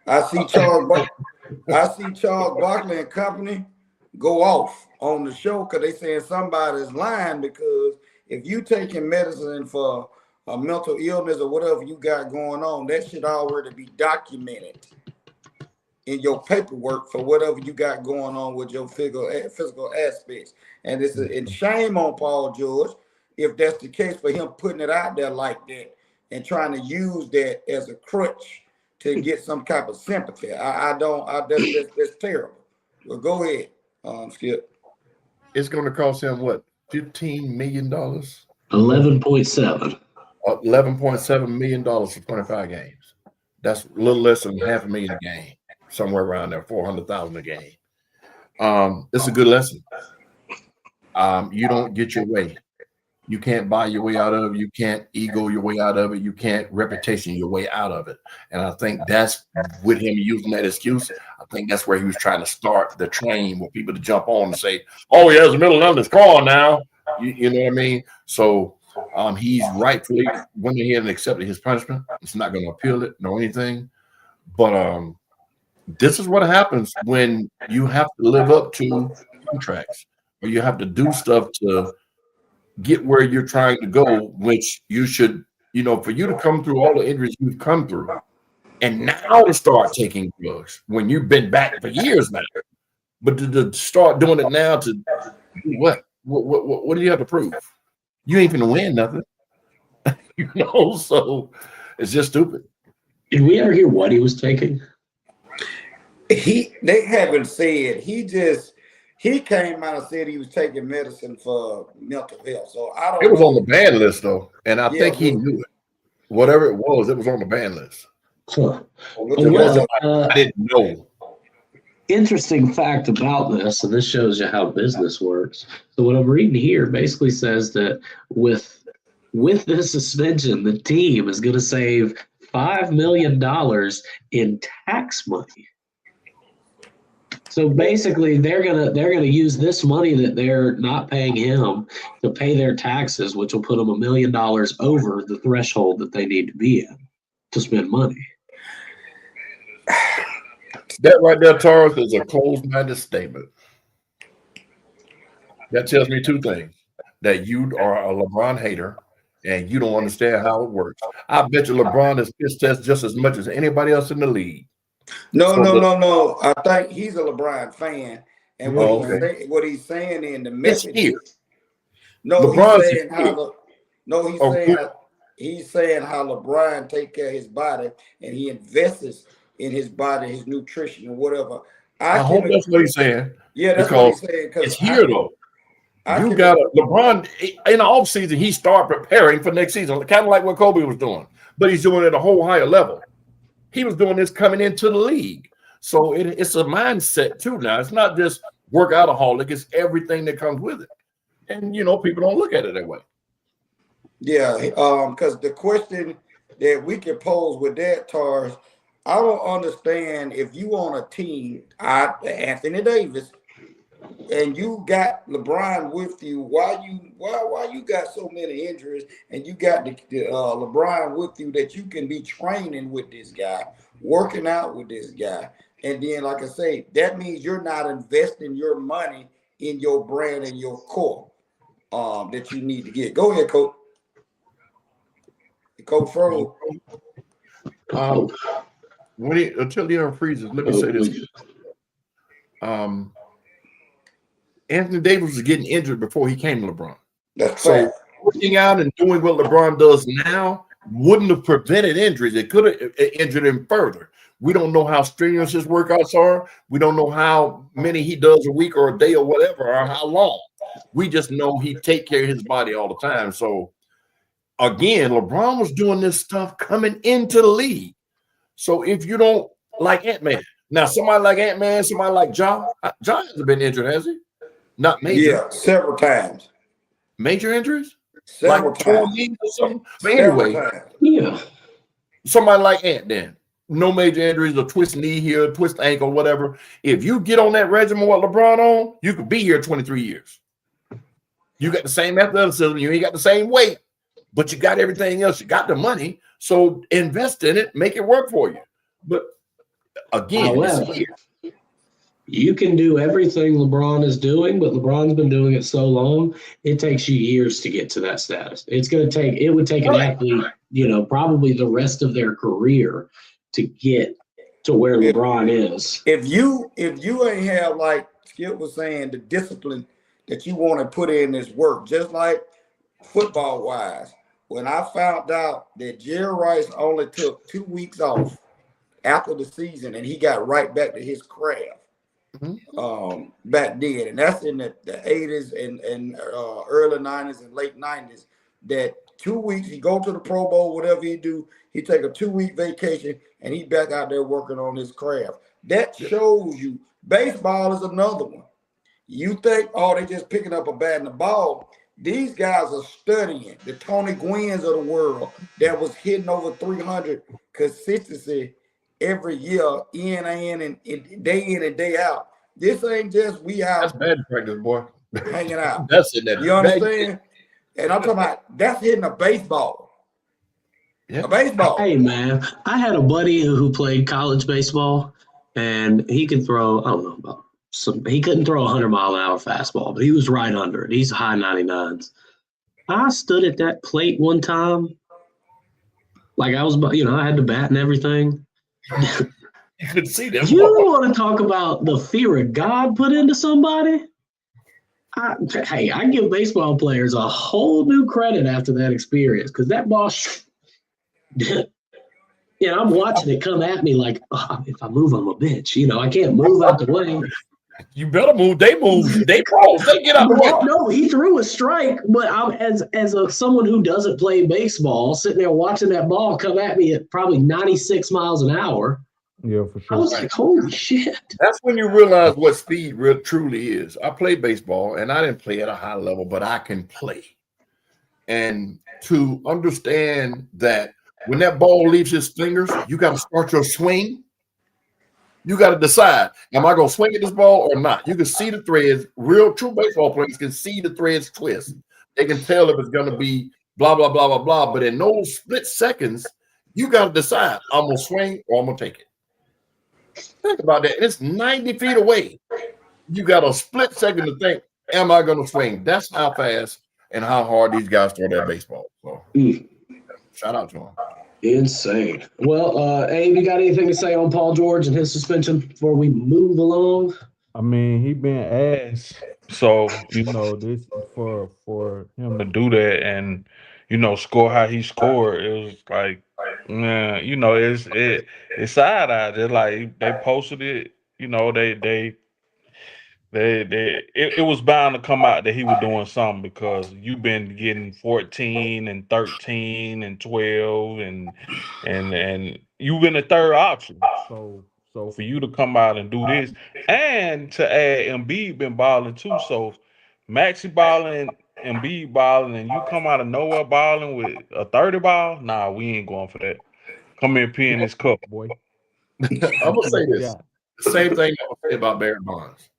C: I see Charles Barkley and company go off on the show because they saying somebody's lying, because if you taking medicine for a mental illness or whatever you got going on, that should already be documented in your paperwork for whatever you got going on with your physical aspects. And it's a shame on Paul George if that's the case, for him putting it out there like that and trying to use that as a crutch to get some type of sympathy. That's terrible. Well, go ahead, Skip.
B: It's going to cost him what? $15 million?
A: 11.7.
B: $11.7 million for 25 games. That's a little less than $500,000 a game, somewhere around there, $400,000 a game. It's a good lesson. You don't get your way. You can't buy your way out of it. You can't ego your way out of it. You can't reputation your way out of it. And I think that's with him using that excuse. I think that's where he was trying to start the train with people to jump on and say, "Oh, he has a middle London's car now." You know what I mean? So he's rightfully went ahead and accepted his punishment. It's not going to appeal it nor anything. But This is what happens when you have to live up to contracts, or you have to do stuff to get where you're trying to go, which you should, for you to come through all the injuries you've come through, and now to start taking drugs when you've been back for years now, but to start doing it now to do what? What do you have to prove? You ain't gonna win nothing, so it's just stupid.
A: Did we ever hear what he was taking?
C: They haven't said. He came out and said he was taking medicine for mental health. So I don't know.
B: It was on the ban list though, and I think he knew it. Whatever it was on the ban list.
A: Huh.
B: I didn't know.
A: Interesting fact about this, and this shows you how business works. So what I'm reading here basically says that with this suspension, the team is going to save $5 million in tax money. So basically, they're gonna use this money that they're not paying him to pay their taxes, which will put them $1 million over the threshold that they need to be in to spend money.
B: That right there, Taurus, is a closed-minded statement. That tells me two things: that you are a LeBron hater and you don't understand how it works. I bet you LeBron is piss test just as much as anybody else in the league.
C: No. I think he's a LeBron fan, and what he's saying in the message. He's saying how LeBron take care of his body and he invests in his body, his nutrition, and whatever.
B: I hope that's what he's saying.
C: Yeah, that's what he's saying.
B: It's here though. You got LeBron in the offseason. He started preparing for next season, kind of like what Kobe was doing, but he's doing it at a whole higher level. He was doing this coming into the league. So it's a mindset too now. It's not just workoutaholic, it's everything that comes with it. And people don't look at it that way.
C: Yeah, because the question that we can pose with that, Tars, I don't understand if you on a team, Anthony Davis, and you got LeBron with you, why you got so many injuries and you got the LeBron with you that you can be training with this guy, working out with this guy. And then, like I say, that means you're not investing your money in your brand and your core that you need to get. Go ahead, Coach. Coach Fro.
B: Until Leon freezes, let me say this. Anthony Davis was getting injured before he came to LeBron.
C: So
B: working out and doing what LeBron does now wouldn't have prevented injuries. It could have injured him further. We don't know how strenuous his workouts are. We don't know how many he does a week or a day or whatever, or how long. We just know he take care of his body all the time. So again, LeBron was doing this stuff coming into the league. So if you don't like Ant-Man, now somebody like Ant-Man, somebody like John hasn't been injured, has he? Not major.
C: Yeah, several times.
B: Major injuries?
C: Several times.
B: Or something? But anyway,
A: yeah.
B: Somebody like Ant then. No major injuries, a twist knee here, twist ankle, whatever. If you get on that regimen with LeBron on, you could be here 23 years. You got the same athleticism, you ain't got the same weight, but you got everything else. You got the money, so invest in it, make it work for you. But again,
A: you can do everything LeBron is doing, but LeBron's been doing it so long, it takes you years to get to that status. It would take an athlete, probably the rest of their career to get to where LeBron is.
C: If you ain't have, like Skip was saying, the discipline that you want to put in this work, just like football wise, when I found out that Jerry Rice only took 2 weeks off after the season and he got right back to his craft. Back then, and that's in the 80s and early 90s and late 90s, that 2 weeks he go to the Pro Bowl, whatever he do, he take a 2-week vacation and he back out there working on his craft. That shows you. Baseball is another one. You think, they just picking up a bat and the ball. These guys are studying. The Tony Gwynn's of the world that was hitting over 300 consistency every year, in and day in and day out. This ain't just we out.
B: That's bad practice, boy.
C: Hanging out.
B: That's in that.
C: You understand? And I'm talking about that's hitting a baseball.
B: Yeah.
C: A baseball.
A: Hey man, I had a buddy who played college baseball, and he could throw, I don't know about he couldn't throw a 100-mile-an-hour fastball, but he was right under it. He's high 99s. I stood at that plate one time, like I was, I had the bat and everything.
B: You could see them.
A: You want to talk about the fear of God put into somebody? I give baseball players a whole new credit after that experience, because that ball, I'm watching it come at me like, if I move, I'm a bitch. I can't move out the way.
B: You better move. They move. They pause. They get out the way.
A: No, he threw a strike, but I'm as someone who doesn't play baseball, sitting there watching that ball come at me at probably 96 miles an hour.
D: Yeah, for sure.
A: I was like, holy shit.
B: That's when you realize what speed truly is. I play baseball, and I didn't play at a high level, but I can play. And to understand that when that ball leaves his fingers, you got to start your swing. You got to decide, am I going to swing at this ball or not? You can see the threads. Real true baseball players can see the threads twist. They can tell if it's going to be blah, blah, blah, blah, blah. But in those split seconds, you got to decide, I'm going to swing or I'm going to take it. Think about that. It's 90 feet away. You got a split second to think, am I going to swing? That's how fast and how hard these guys throw that baseball. So, shout out to them.
A: Insane. Well, Abe, you got anything to say on Paul George and his suspension before we move along?
D: I mean, he been ass. So, this for him to do that and, score how he scored, it was like, man, it's side eyed. It's like they posted it, it was bound to come out that he was doing something, because you've been getting 14 and 13 and 12 and you've been a third option. So for you to come out and do this, and to add, Embiid been balling too. So Maxi balling, Embiid balling, and you come out of nowhere balling with a 30 ball. Nah, we ain't going for that. Come here, pee in this cup, boy.
B: I'm gonna say this. The same thing I would say about Barrett Bonds.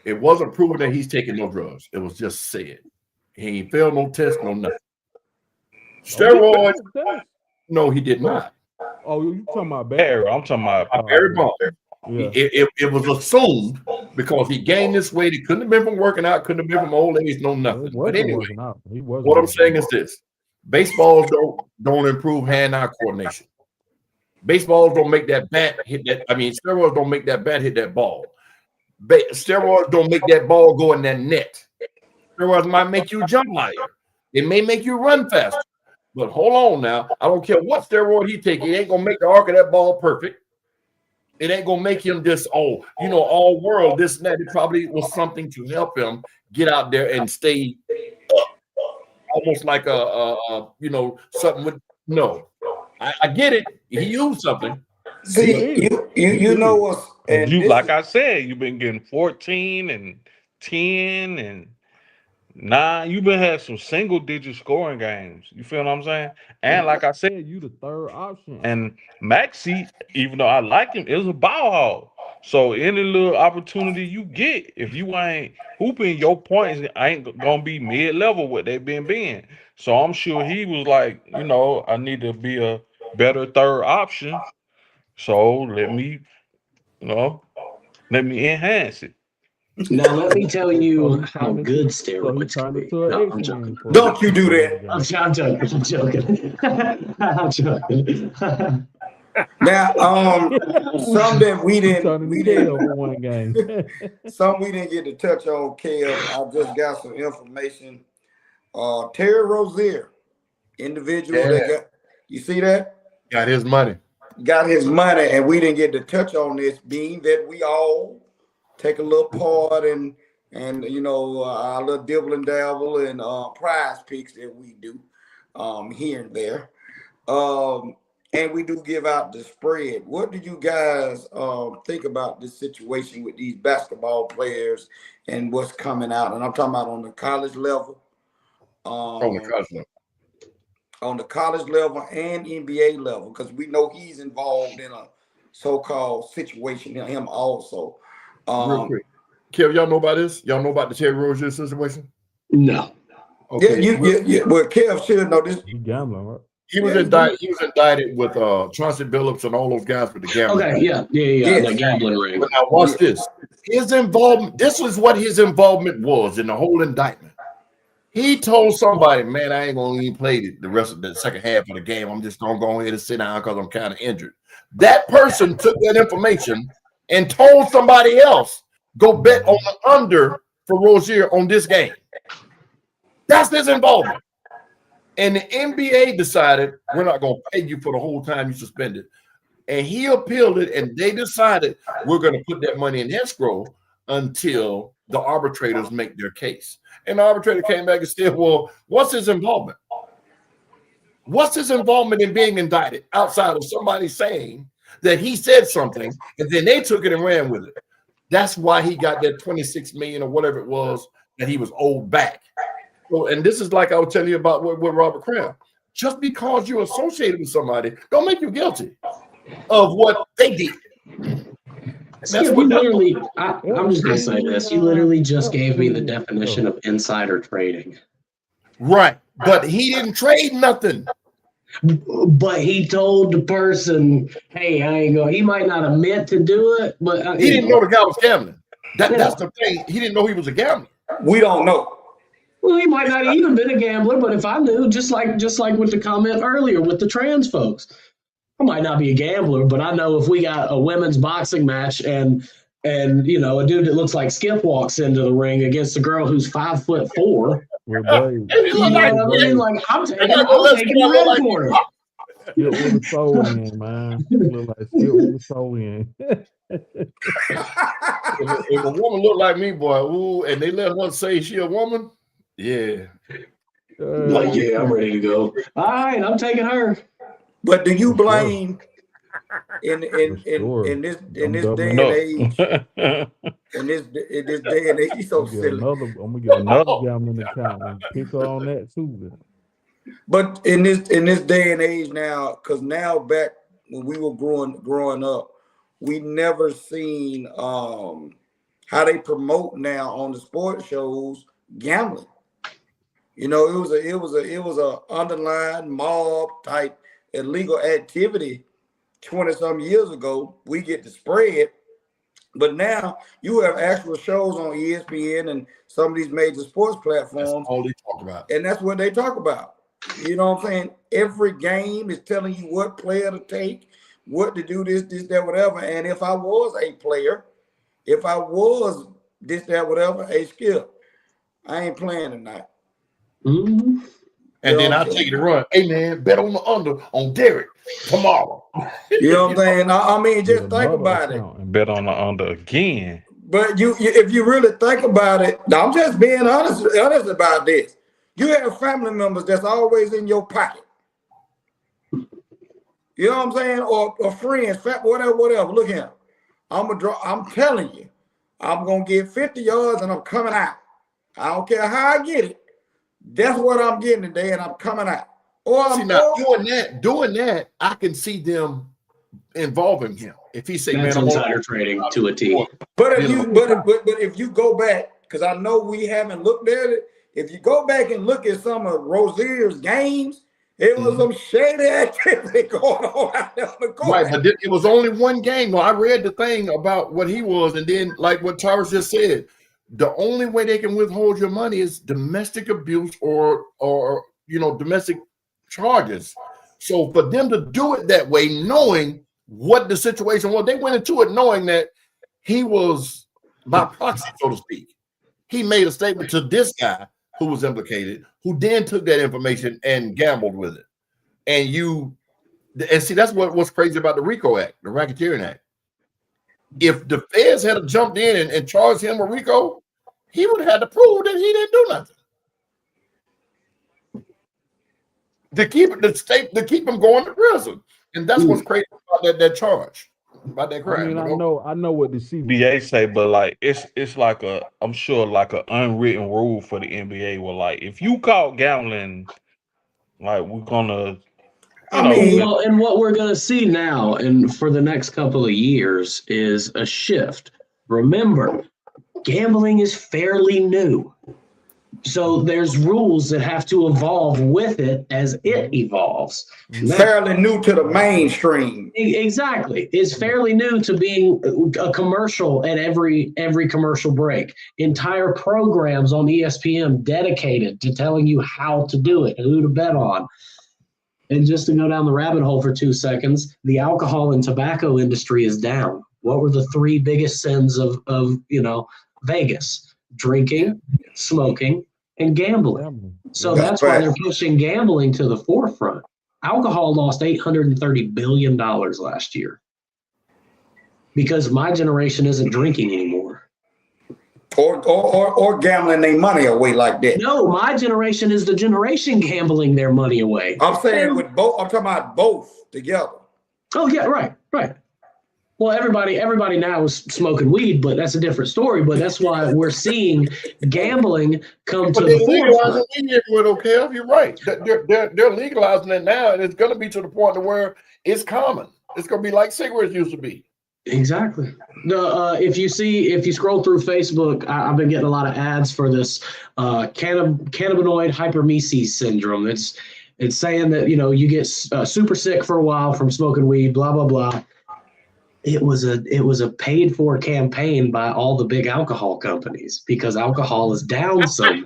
B: It wasn't proven that he's taking no drugs. It was just said. He ain't failed no test, no nothing. Steroids? No, he did not.
D: Oh, you talking about Barrett? I'm talking about
B: Barrett Bonds.
D: Yeah.
B: It was assumed because he gained this weight. It couldn't have been from working out. Couldn't have been from old age. No nothing. But anyway, what I'm saying is this: baseballs don't improve hand-eye coordination. Baseballs don't make that bat hit that. I mean, steroids don't make that bat hit that ball. Steroids don't make that ball go in that net. Steroids might make you jump higher. It may make you run faster. But hold on now. I don't care what steroid he take. It ain't going to make the arc of that ball perfect. It ain't going to make him this, all world, this and that. It probably was something to help him get out there and stay up. Almost like something with, no. I get it. He used something.
C: See, you know what's, and
D: like I said, you've been getting 14 and 10 and 9. You've been having some single digit scoring games. You feel what I'm saying? And like I said, you the third option. And Maxi, even though I like him, is a ball hog. So any little opportunity you get, if you ain't hooping, your points ain't gonna be mid-level what they've been being. So I'm sure he was like, I need to be a better third option. So let me enhance it.
A: Now let me tell you how good steroids can be. No, I'm joking.
C: Don't you do that.
A: I'm joking. I'm joking.
C: Now, some that we didn't get to touch on, Kev. I just got some information. Terry Rozier, individual that got, you see that?
B: Got his money,
C: and we didn't get to touch on this, being that we all take a little part and our little dibble and dabble and prize picks that we do here and there. And we do give out the spread. What do you guys think about this situation with these basketball players and what's coming out? And I'm talking about on the college level. On the college level and NBA level, because we know he's involved in a so-called situation in him also.
B: Real quick. Kev, y'all know about this? Y'all know about the Terry Rozier situation?
A: No.
C: Okay. Yeah. Well, Kev should know this.
D: You gambling, right?
B: He was indicted with Chauncey Billups and all those guys with the gambling.
A: Okay, yeah, the gambling ring.
B: But now watch this. His involvement. This is what his involvement was in the whole indictment. He told somebody, "Man, I ain't gonna even play the rest of the second half of the game. I'm just gonna go ahead and sit down because I'm kind of injured." That person took that information and told somebody else, "Go bet on the under for Rozier on this game." That's his involvement. And the NBA decided, "We're not going to pay you for the whole time you suspended." And he appealed it, and they decided, "We're going to put that money in escrow until the arbitrators make their case." And the arbitrator came back and said, "Well, what's his involvement? What's his involvement in being indicted outside of somebody saying that he said something, and then they took it and ran with it?" That's why he got that $26 million or whatever it was that he was owed back. So, and this is like I was telling you about with Robert Kraft. Just because you're associated with somebody, don't make you guilty of what they did.
A: See, literally, I'm just going to say this. You literally just gave me the definition of insider trading.
B: Right. But he didn't trade nothing.
A: But he told the person, "Hey, I ain't going." He might not have meant to do it, but
B: he didn't know the guy was gambling. That's the thing. He didn't know he was a gambler.
C: We don't know.
A: Well, he might not have even been a gambler, but if I knew, just like with the comment earlier with the trans folks, I might not be a gambler, but I know if we got a women's boxing match and a dude that looks like Skip walks into the ring against a girl who's 5'4", you know what I mean? Like I'm taking red corner.
D: Skip with a soul in, man. Look like Skip with a soul in.
B: If a woman look like me, boy, ooh, and they let her say she a woman, yeah.
A: I'm ready to go. All right, I'm taking her.
C: But do you blame in this day and age? in this day and age, he's so silly.
D: I'm gonna get another gambling account and pick on that too.
C: But in this day and age now, because now back when we were growing up, we never seen how they promote now on the sports shows gambling. You know, it was a underlying mob type illegal activity 20-some years ago. We get the spread, but now you have actual shows on ESPN and some of these major sports platforms.
B: That's all they talk about,
C: and that's what they talk about. You know what I'm saying? Every game is telling you what player to take, what to do, this, that, whatever. And if I was a player, if I was this, that, whatever, hey, Skip, I ain't playing tonight.
A: Mm-hmm.
B: And then I'll take you to run. Hey, man, bet on the under on Derek tomorrow.
C: You know what I'm saying? I mean, just think about it.
D: And bet on the under again.
C: But if you really think about it, now I'm just being honest about this. You have family members that's always in your pocket. You know what I'm saying? Or friends, whatever. Look here. I'm telling you, I'm gonna get 50 yards and I'm coming out. I don't care how I get it. That's what I'm getting today, and I'm coming out. Or I'm
B: doing that, I can see them involving him. If he say,
A: "That's
B: man,
A: insider trading to a T."
C: But if you go back, because I know we haven't looked at it. If you go back and look at some of Rozier's games, it was some shady activity going on out there on the court.
B: Right, but it was only one game. Well, I read the thing about what he was, and then like what Tars just said. The only way they can withhold your money is domestic abuse or domestic charges. So for them to do it that way, knowing what the situation was, they went into it knowing that he was by proxy, so to speak. He made a statement to this guy who was implicated, who then took that information and gambled with it. And see, that's what's crazy about the RICO Act, the Racketeering Act. If the feds had jumped in and charged him with RICO, he would have had to prove that he didn't do nothing to keep him going to prison. And that's what's crazy about that charge, about that crime.
D: I mean, I know what the CBA say, but like it's like I'm sure like an unwritten rule for the NBA. Where like if you caught gambling, like we're gonna.
A: And what we're going to see now and for the next couple of years is a shift. Remember, gambling is fairly new. So there's rules that have to evolve with it as it evolves.
C: Fairly new to the mainstream.
A: Exactly. It's fairly new to being a commercial at every commercial break. Entire programs on ESPN dedicated to telling you how to do it, who to bet on. And just to go down the rabbit hole for 2 seconds, the alcohol and tobacco industry is down. What were the 3 biggest sins of Vegas? Drinking, smoking, and gambling. So that's why they're pushing gambling to the forefront. Alcohol lost $830 billion last year because my generation isn't drinking anymore.
C: Or gambling their money away like that.
A: No, my generation is the generation gambling their money away.
C: I'm saying with both. I'm talking about both together.
A: Oh yeah, right. Well, everybody now is smoking weed, but that's a different story. But that's why we're seeing gambling come to the forefront.
B: Okay, you're right. They're legalizing it now, and it's going to be to the point where it's common. It's going to be like cigarettes used to be.
A: Exactly. If you scroll through Facebook, I've been getting a lot of ads for this cannabinoid hypermesis syndrome. It's saying that you get super sick for a while from smoking weed, blah blah blah. It was a paid for campaign by all the big alcohol companies because alcohol is down so much.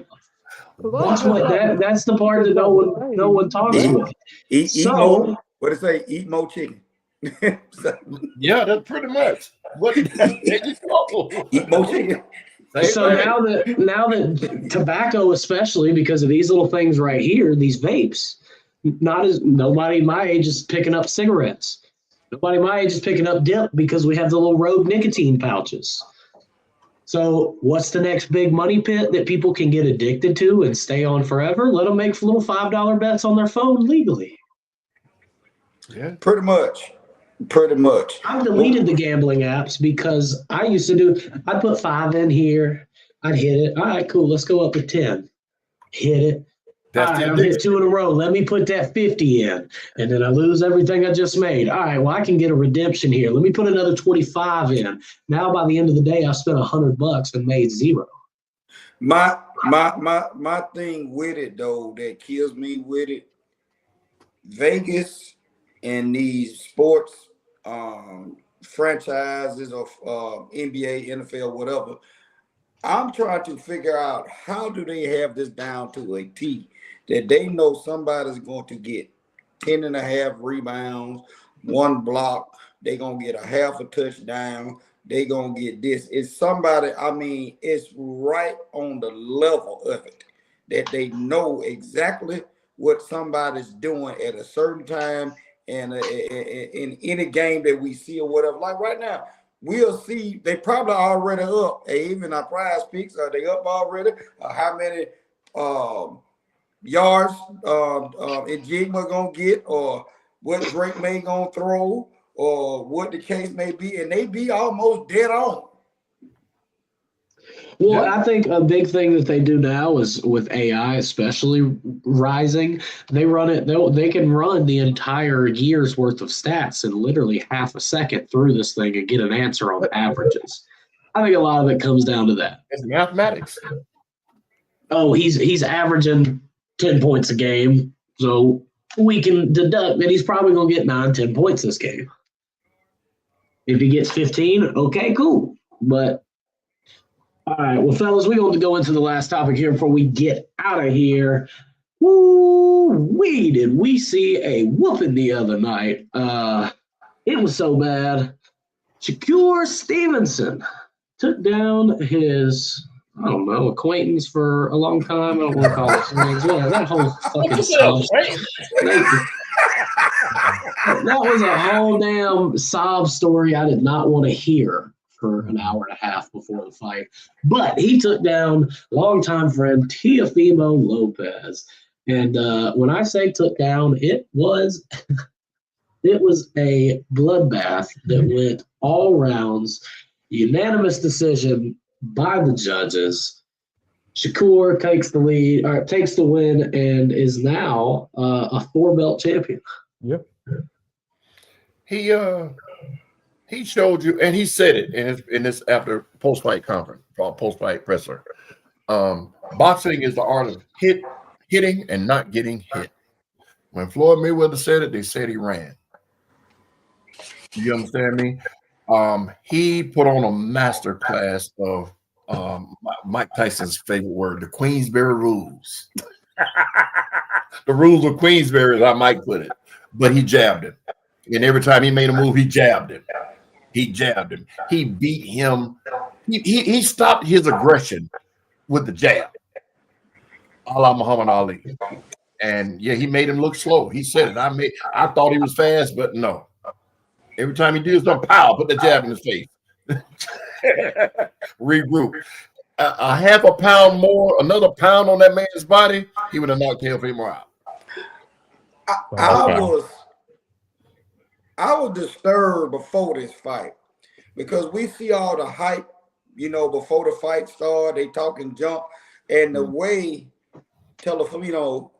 A: That's the part that no one talks about.
C: Eat more. What it say? Eat more chicken.
B: Yeah, that's pretty much what eat
C: more chicken.
A: So now that tobacco, especially because of these little things right here, these vapes, nobody my age is picking up cigarettes. Nobody my age is picking up dip because we have the little Rogue nicotine pouches. So what's the next big money pit that people can get addicted to and stay on forever? Let them make little $5 bets on their phone legally.
B: Yeah,
C: pretty much.
A: I've deleted the gambling apps because I used to I'd put 5 in here. I'd hit it. All right, cool. Let's go up to 10. Hit it. All right, I've hit 2 in a row. Let me put that 50 in. And then I lose everything I just made. All right, well, I can get a redemption here. Let me put another 25 in. Now, by the end of the day, I spent $100 and made 0.
C: My thing with it, though, that kills me with it, Vegas and these sports franchises of NBA, NFL, whatever, I'm trying to figure out how do they have this down to a T that they know somebody's going to get 10.5 rebounds, 1 block, they're going to get a half a touchdown, they're going to get this. It's somebody, it's right on the level of it that they know exactly what somebody's doing at a certain time and in any game that we see or whatever. Like right now, we'll see they probably already up. Even our prize picks, are they up already? How many yards Njigba gonna get, or what Drake May gonna throw, or what the case may be, and they be almost dead on.
A: Well, yeah. I think a big thing that they do now is with AI, especially rising, they run it. They can run the entire year's worth of stats in literally half a second through this thing and get an answer on averages. I think a lot of it comes down to that.
B: It's mathematics.
A: Oh, he's averaging 10 points a game, so we can deduct that he's probably going to get 9-10 points this game. If he gets 15, okay, cool. But all right, well, fellas, we're going to go into the last topic here before we get out of here. Woo-wee, did we see a whooping the other night? It was so bad. Qtr Stevenson took down his, I don't know, acquaintance for a long time. I don't want to call it friends. Yeah, that whole fucking stuff. That was a whole damn sob story I did not want to hear for an hour and a half before the fight. But he took down longtime friend Teofimo Lopez. And when I say took down, it was a bloodbath that went all rounds, unanimous decision by the judges. Shakur takes the lead, or takes the win, and is now a 4-belt champion.
B: Yep. He showed you, and he said it in this after post-fight conference, post-fight presser. Boxing is the art of hitting and not getting hit. When Floyd Mayweather said it, they said he ran. You understand me? He put on a master class of Mike Tyson's favorite word, the Queensberry rules. The rules of Queensberry, as I might put it. But he jabbed him. And every time he made a move, he jabbed him. He jabbed him. He beat him. He stopped his aggression with the jab, a la Muhammad Ali. And yeah, he made him look slow. He said it. I thought he was fast, but no. Every time he did something, pow, put the jab in his face. Regroup. A half a pound more, another pound on that man's body, he would have knocked Teofimo out.
C: I was disturbed before this fight because we see all the hype, before the fight started, they talking junk, and the way Teofimo,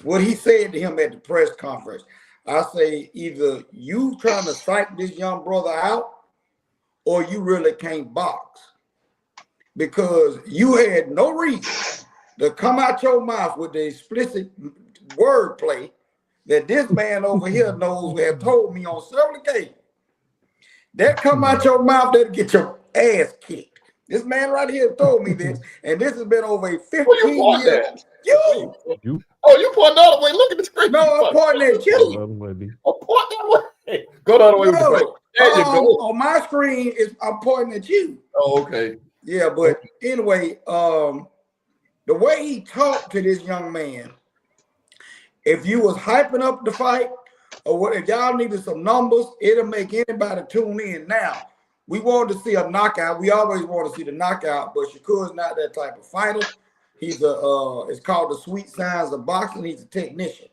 C: what he said to him at the press conference, I say either you trying to psych this young brother out or you really can't box, because you had no reason to come out your mouth with the explicit wordplay that this man over here knows have told me on several occasions. That come out your mouth, that'll get your ass kicked. This man right here told me this, and this has been over a 15 years. You.
B: Oh, you point the other way. Look at the screen.
C: No, I'm pointing at you.
B: I'm pointing that way. Go the other way with the fight. There you go.
C: On my screen, I'm pointing at you.
B: Oh, okay.
C: Yeah, but anyway, the way he talked to this young man, if you was hyping up the fight, or what, if y'all needed some numbers, it'll make anybody tune in. Now, we wanted to see a knockout. We always want to see the knockout, but Shakur's not that type of fighter. He's it's called the sweet science of boxing. He's a technician.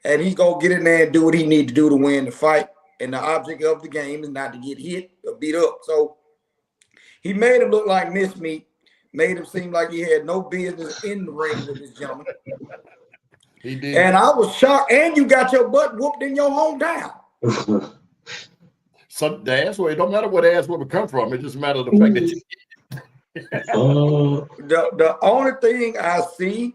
C: And he's going to get in there and do what he needs to do to win the fight. And the object of the game is not to get hit or beat up. So he made him look like mincemeat, made him seem like he had no business in the ring with this gentleman.
B: He did.
C: And I was shocked. And you got your butt whooped in your hometown.
B: So the ass whooping, it don't matter what ass whooping come from. It just matters the fact that you
C: the only thing I see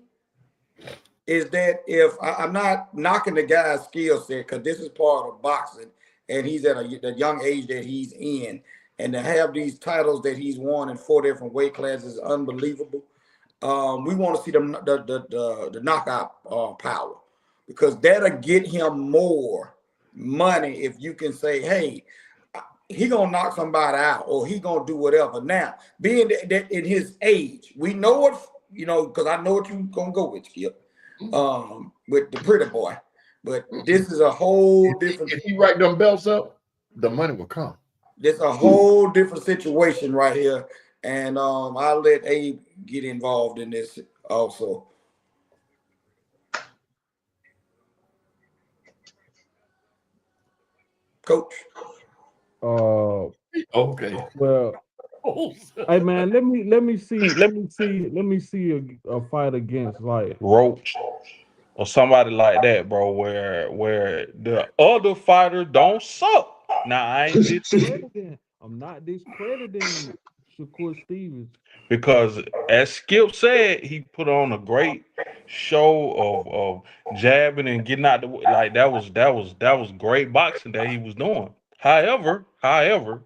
C: is that if I'm not knocking the guy's skill set, because this is part of boxing, and he's at the young age that he's in, and to have these titles that he's won in 4 different weight classes is unbelievable. We want to see the knockout power, because that'll get him more money if you can say, hey, he gonna knock somebody out, or he gonna do whatever. Now, being that in his age, we know what, because I know what you gonna go with, Skip, with the pretty boy. But this is a whole different.
B: If he rack them belts up, the money will come.
C: This is a whole different situation right here, and I'll let Abe get involved in this also. Coach.
B: Okay.
D: Well, hey man, let me see a fight against like
E: Roach or somebody like that, bro, where the other fighter don't suck. Now I ain't
D: discrediting. I'm not discrediting Shakur Stevens,
E: because as Skip said, he put on a great show of jabbing and getting out the way. Like that was great boxing that he was doing. However, I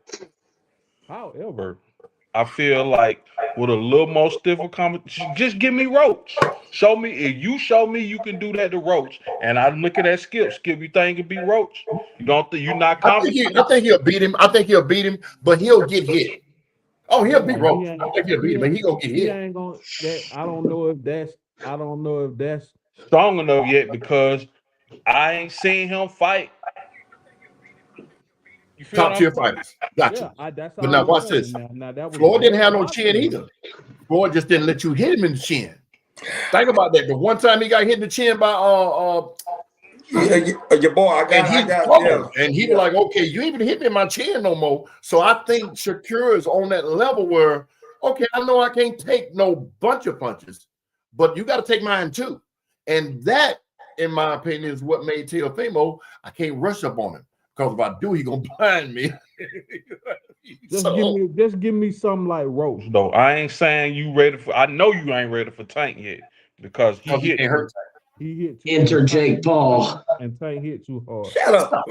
E: feel like with a little more stiffer competition, just give me Roach. Show me, if you show me you can do that to Roach, and I'm looking at Skip. Skip, you think it be Roach? You don't think you're not confident?
B: I think he'll beat him. But he'll get hit. Oh, he'll beat Roach. I think he'll beat him, but he gonna get hit.
D: Ain't gonna, I don't know if that's
E: Strong enough yet, because I ain't seen him fight.
B: Top tier fighters. Gotcha.
D: Yeah, that's
B: but now watch this.
D: Now that was
B: Floyd didn't have no chin either. Floyd just didn't let you hit him in the chin. Think about that. The one time he got hit in the chin by
C: your boy,
B: and he was like, okay, you ain't even hit me in my chin no more. So I think Shakur is on that level where, okay, I know I can't take no bunch of punches, but you got to take mine too. And that, in my opinion, is what made Teofimo, I can't rush up on him. Because if I do, he's going to blind me.
D: Just give me something like Roach though. I ain't saying you ready for. I know you ain't ready for Tank yet because he hit.
B: Ain't hurt.
D: He hit too
A: Enter
D: hard.
A: Jake Paul.
D: And Tank hit too hard.
C: Shut up.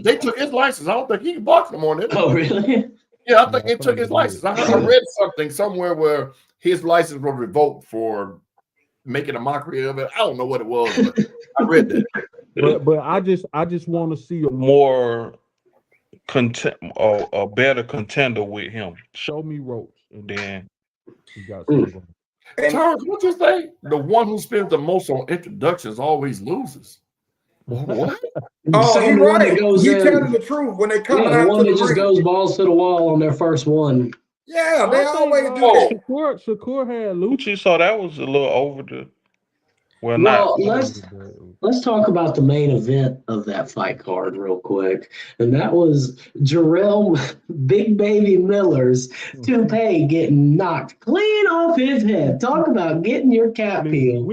B: They took his license. I don't think he can box no more.
A: Oh, really?
B: Yeah, I think they took his license. I read something somewhere where his license was revoked for making a mockery of it. I don't know what it was, but I read that.
D: But I just want to see a more a better contender with him. Show me Roach, and then you got something.
B: Charles, what you say? The one who spends the most on introductions always loses. What?
C: Oh, he's right.
A: He's
C: telling the truth when they come out.
A: The one
C: that
A: just goes balls to the wall on their first one.
C: Yeah, they always do that.
D: Shakur had Lucci, so that was a little over the. Well,
A: let's talk about the main event of that fight card real quick, and that was Jarrell Big Baby Miller's toupee getting knocked clean off his head. Talk about getting your cap peeled,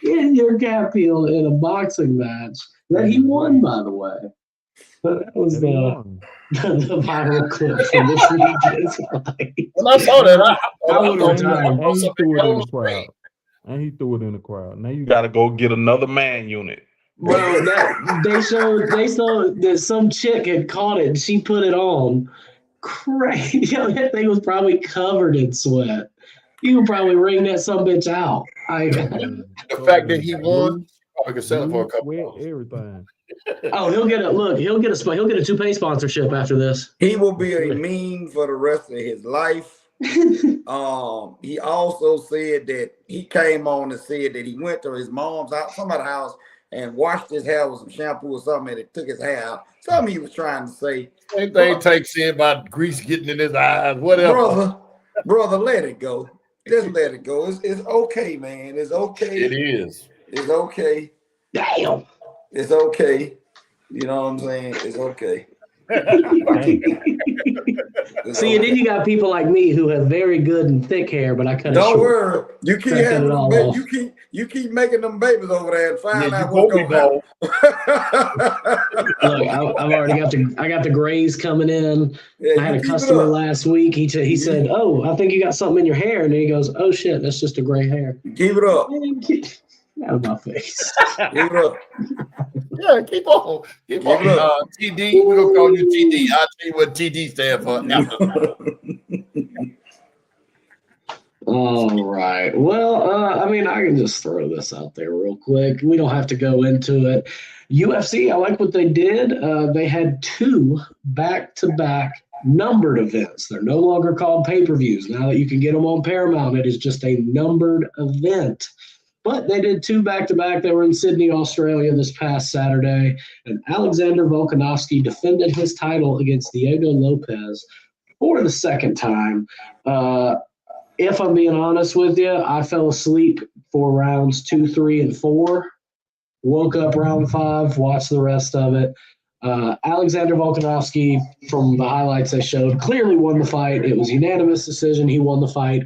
A: getting your cap peeled in a boxing match that he won, by the way. But that was the viral clip from this weekend's fight.
B: When I saw that,
D: I would have threw it in the crowd. And he threw it in the crowd. Now you got to go get another man unit.
A: Bro, they showed that some chick had caught it and she put it on. Crazy. That thing was probably covered in sweat. You could probably wring that some bitch out.
B: The fact that he won, I could sell it for a couple of
D: everything.
A: Oh, he'll get a toupee sponsorship after this.
C: He will be a meme for the rest of his life. He also said that he came on and said that he went to his mom's house, somebody's house, and washed his hair with some shampoo or something, and it took his hair out. Something he was trying to say.
B: Same thing takes in about grease getting in his eyes, whatever.
C: Brother, let it go. Just let it go. It's okay, man. It's okay.
B: It is.
C: It's okay.
A: Damn.
C: It's okay. You know what I'm saying? It's okay.
A: See, and then you got people like me who have very good and thick hair, but I cut it short.
C: Don't worry. You keep having them you keep making them babies over there and find out what's going on.
A: Look, I've already got the grays coming in. I had a customer last week. He said, "Oh, I think you got something in your hair," and then he goes, "Oh shit, that's just a gray hair."
C: Keep it up.
A: Out of my face.
C: Keep it up.
B: Yeah, keep on. TD, we're going to call you TD. I'll tell you what TD stands for now.
A: All right. Well, I can just throw this out there real quick. We don't have to go into it. UFC, I like what they did. They had 2 back-to-back numbered events. They're no longer called pay-per-views. Now that you can get them on Paramount, it is just a numbered event. But they did 2 back-to-back. They were in Sydney, Australia this past Saturday. And Alexander Volkanovski defended his title against Diego Lopez for the second time. If I'm being honest with you, I fell asleep for rounds 2, 3, and 4. Woke up round 5, watched the rest of it. Alexander Volkanovski, from the highlights they showed, clearly won the fight. It was a unanimous decision. He won the fight.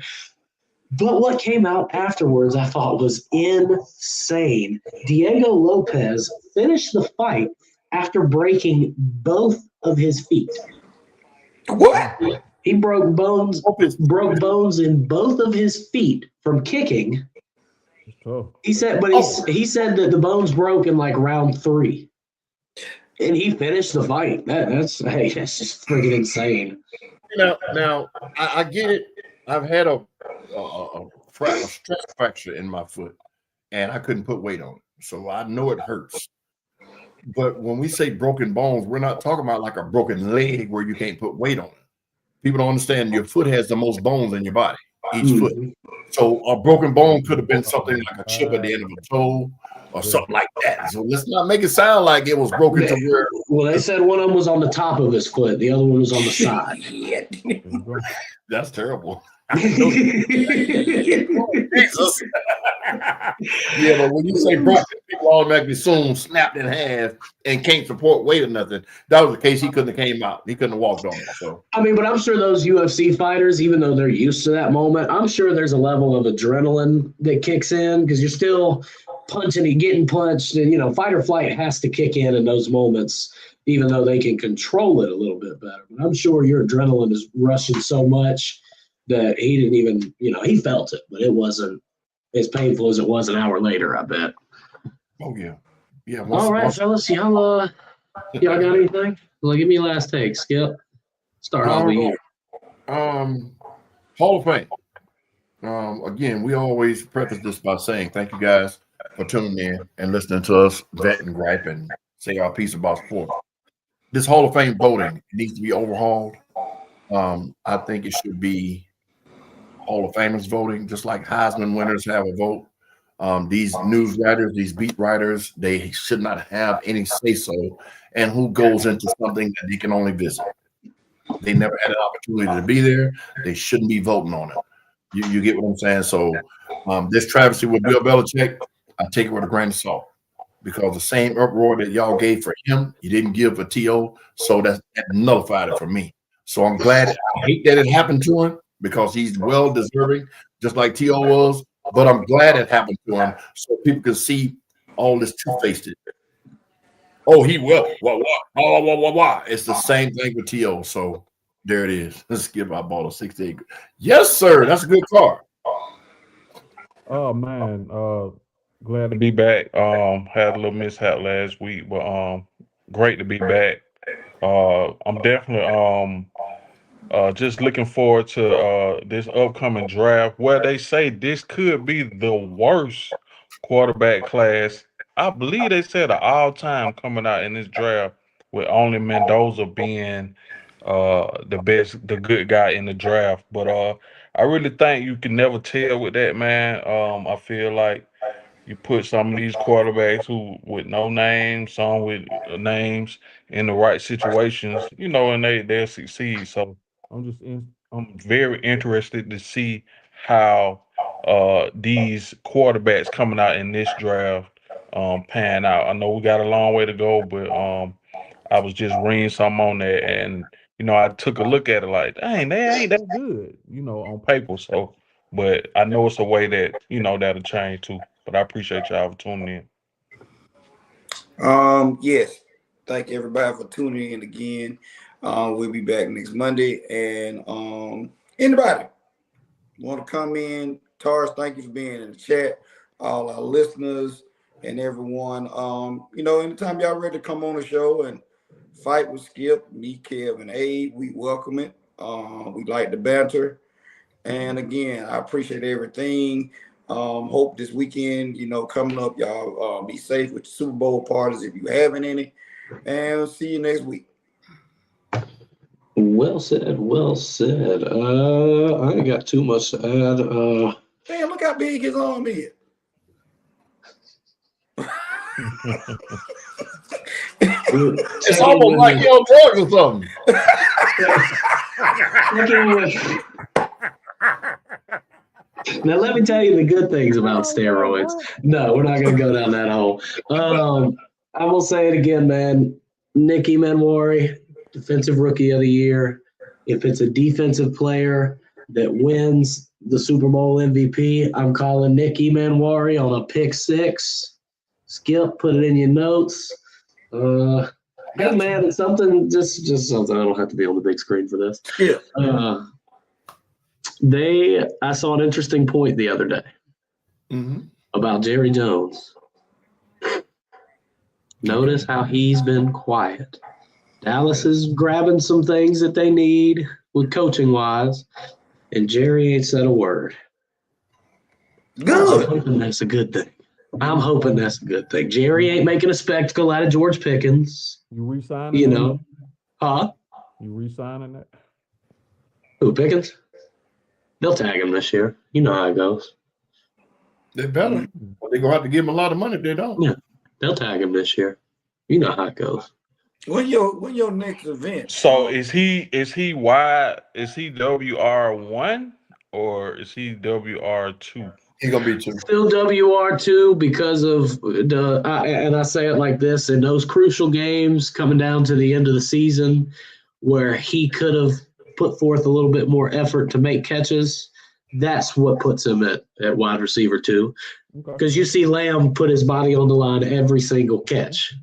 A: But what came out afterwards, I thought, was insane. Diego Lopez finished the fight after breaking both of his feet.
C: What?
A: He broke bones in both of his feet from kicking. He said that the bones broke in like round 3, and he finished the fight. That's just freaking insane.
B: Now I get it. I've had a stress fracture in my foot, and I couldn't put weight on it, so I know it hurts. But when we say broken bones, we're not talking about like a broken leg where you can't put weight on it. People don't understand your foot has the most bones in your body, each foot. So a broken bone could have been something like a chip at the end of a toe or something like that. So let's not make it sound like it was broken to where.
A: Well, they said one of them was on the top of his foot, the other one was on the side.
B: That's terrible.
A: Jesus.
B: Yeah, but when you say broken, people automatically assume snapped in half and can't support weight or nothing. That was the case. He couldn't have came out. He couldn't have walked on it. So
A: but I'm sure those UFC fighters, even though they're used to that moment, I'm sure there's a level of adrenaline that kicks in because you're still punching and getting punched, and fight or flight has to kick in those moments. even though they can control it a little bit better. But I'm sure your adrenaline is rushing so much that he didn't even, he felt it, but it wasn't as painful as it was an hour later, I bet.
B: Oh, yeah. Yeah.
A: All right, fellas, y'all got anything? Well, give me your last take, Skip. Start off with you.
B: Hall of Fame. Again, we always preface this by saying thank you guys for tuning in and listening to us vet and gripe and say our piece about sports. This Hall of Fame voting needs to be overhauled. I think it should be Hall of Famers voting, just like Heisman winners have a vote. These news writers, these beat writers, they should not have any say-so and who goes into something that they can only visit. They never had an opportunity to be there. They shouldn't be voting on it. You get what I'm saying? So this travesty with Bill Belichick, I take it with a grain of salt because the same uproar that y'all gave for him, you didn't give for T.O., so that nullified it for me. So I'm glad. I hate that it happened to him because he's well deserving, just like T.O. was, but I'm glad it happened to him so people can see all this two-faced. Oh, he will. Wah. It's the same thing with T.O., so there it is. Let's give our ball a 68. Yes, sir. That's a good car.
E: Oh man, glad to be back. Had a little mishap last week, but great to be back. I'm definitely just looking forward to this upcoming draft where they say this could be the worst quarterback class. I believe they said of all time coming out in this draft, with only Mendoza being the good guy in the draft. But I really think you can never tell with that, man. I feel like you put some of these quarterbacks who with no names, some with names in the right situations, and they'll succeed. So I'm very interested to see how these quarterbacks coming out in this draft pan out. I know we got a long way to go, but I was just reading something on that, and I took a look at it like, dang, they ain't that good, on paper. So, but I know it's a way that that'll change too. But I appreciate y'all for tuning in.
C: Yes. Thank everybody for tuning in again. We'll be back next Monday. And anybody want to come in? Tars, thank you for being in the chat. All our listeners and everyone. Anytime y'all ready to come on the show and fight with Skip, me, Kev, and Abe, we welcome it. We like the banter. And again, I appreciate everything. Hope this weekend, coming up, y'all be safe with the Super Bowl parties if you having any. And we'll see you next week.
A: Well said. Well said. I ain't got too much to add.
C: Damn, look how big his arm is.
B: It's almost like you're on drugs or something.
A: Now, let me tell you the good things about steroids. No, we're not going to go down that hole. I will say it again, man. Nicky Manwari, Defensive Rookie of the Year. If it's a defensive player that wins the Super Bowl MVP, I'm calling Nicky Manwari on a pick 6. Skip, put it in your notes. Hey, man, it's something, just something. I don't have to be on the big screen for this.
C: Yeah.
A: I saw an interesting point the other day about Jerry Jones. Notice how he's been quiet. Dallas is grabbing some things that they need with coaching wise, and Jerry ain't said a word.
C: Good.
A: I'm hoping that's a good thing. Jerry ain't making a spectacle out of George Pickens.
E: You re-signing?
A: Huh?
E: You re-signing that?
A: Who, Pickens? They'll tag him this year. You know how it goes.
B: They better. They're going to have to give him a lot of money if they don't.
A: Yeah, they'll tag him this year. You know how it goes.
C: When your next event?
E: So is he WR1 or is he WR2?
B: He's going to be 2.
A: Still WR2 because of and I say it like this, in those crucial games coming down to the end of the season where he could have put forth a little bit more effort to make catches, that's what puts him at wide receiver 2. Because you see Lamb put his body on the line every single catch.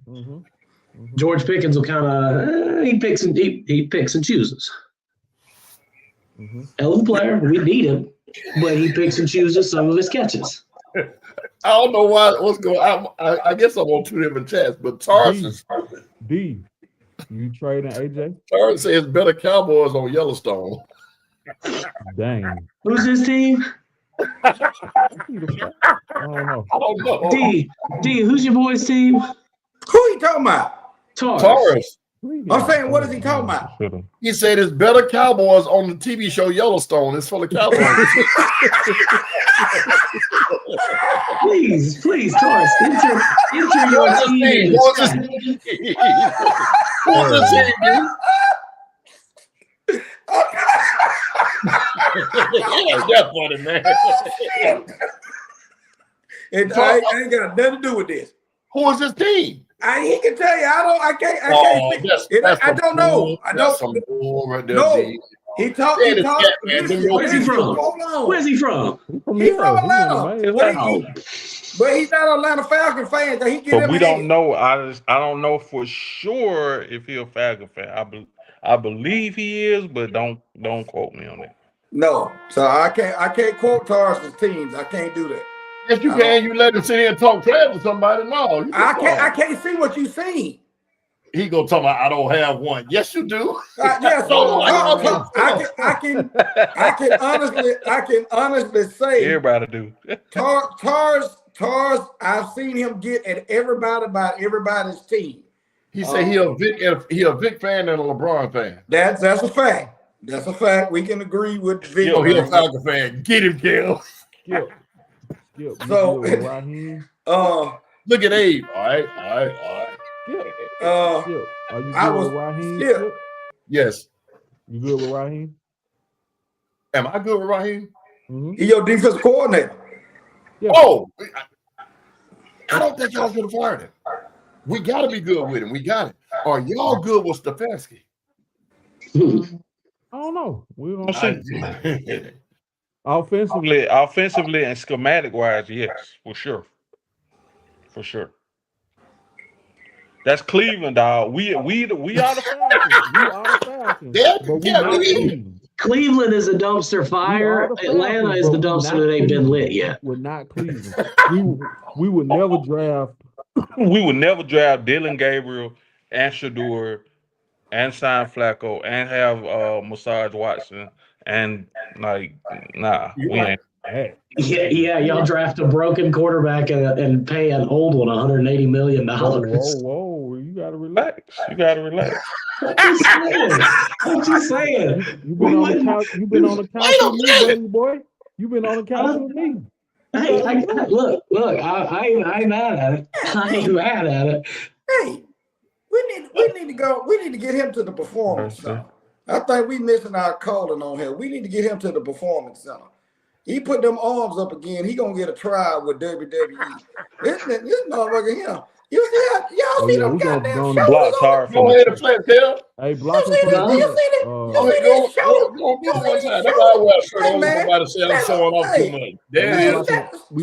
A: George Pickens will kind of he picks and chooses. Hell of a player, we need him, but he picks and chooses some of his catches.
B: I don't know what's going on. I guess I'm on two different chats, but Tarsus.
D: D, you trading AJ?
B: Tarsus says better Cowboys on Yellowstone.
D: Dang.
A: Who's his team?
D: I don't know.
A: D, who's your boy's team?
C: Who he talking about?
B: Taurus.
C: I'm saying, what is he talking about?
B: He said it's better Cowboys on the TV show Yellowstone. It's full of Cowboys.
A: please, Taurus, enter your team.
B: What's the team? That's funny, man.
C: It ain't got nothing to do with this.
B: Who is this team?
C: He can tell you. I can't. I don't know. I don't.
B: Right there,
C: no.
B: D.
C: He talked.
A: Where's he from? Where's he from?
C: He's from Atlanta. But he's not an Atlanta Falcon fan.
E: But we don't know. I don't know for sure if he's a Falcon fan. I believe he is, but don't quote me on that.
C: No, so I can't quote Taurus' teams. I can't do that.
B: Yes, you can. You let him sit here and talk trash to somebody. No,
C: I can't see what you seen.
B: He gonna talk about I don't have one. Yes, you do.
C: Yeah, so I can honestly say
E: everybody do.
C: Taurus, I've seen him get at everybody's team.
B: He said he a Vic fan and a LeBron fan.
C: That's a fact. That's a fact. We can agree with Vic.
B: He a Falcon fan. Get him, Kel.
C: So
D: look
B: at Abe. All right.
D: Are you good with Raheem?
C: Yeah.
B: Yes.
D: You good with Raheem?
B: Am I good with Raheem?
C: He your defensive coordinator.
B: Yeah. Oh, I don't think y'all should have fired him. We got to be good with him. We got it. Are y'all good with Stefanski?
D: I don't know. We're gonna see.
E: Offensively and schematic wise, yes, for sure. That's Cleveland, dog. We are the Falcons. We are the Falcons.
A: Cleveland is a dumpster fire. Atlanta is the dumpster that ain't been lit yet.
D: We're not Cleveland. we would never draft.
E: We would never draft Dylan Gabriel and Shador and sign Flacco and have Massage Watson and we ain't.
A: Yeah, y'all draft a broken quarterback and pay an old one $180 million.
D: Whoa, you gotta relax.
A: I'm just saying.
D: You've been on the couch with me, baby boy. You've been on the couch with me.
A: Look, I ain't mad at it.
C: Hey, we need to go. We need to get him to the performance center. I think we missing our calling on him. We need to get him to the performance center. He put them arms up again. He gonna get a trial with WWE. This motherfucker here. You see that? Y'all see them goddamn
E: block tar
B: from the
D: Hey, block
C: you see this? You see this?
B: Go somebody say I'm showing off too much.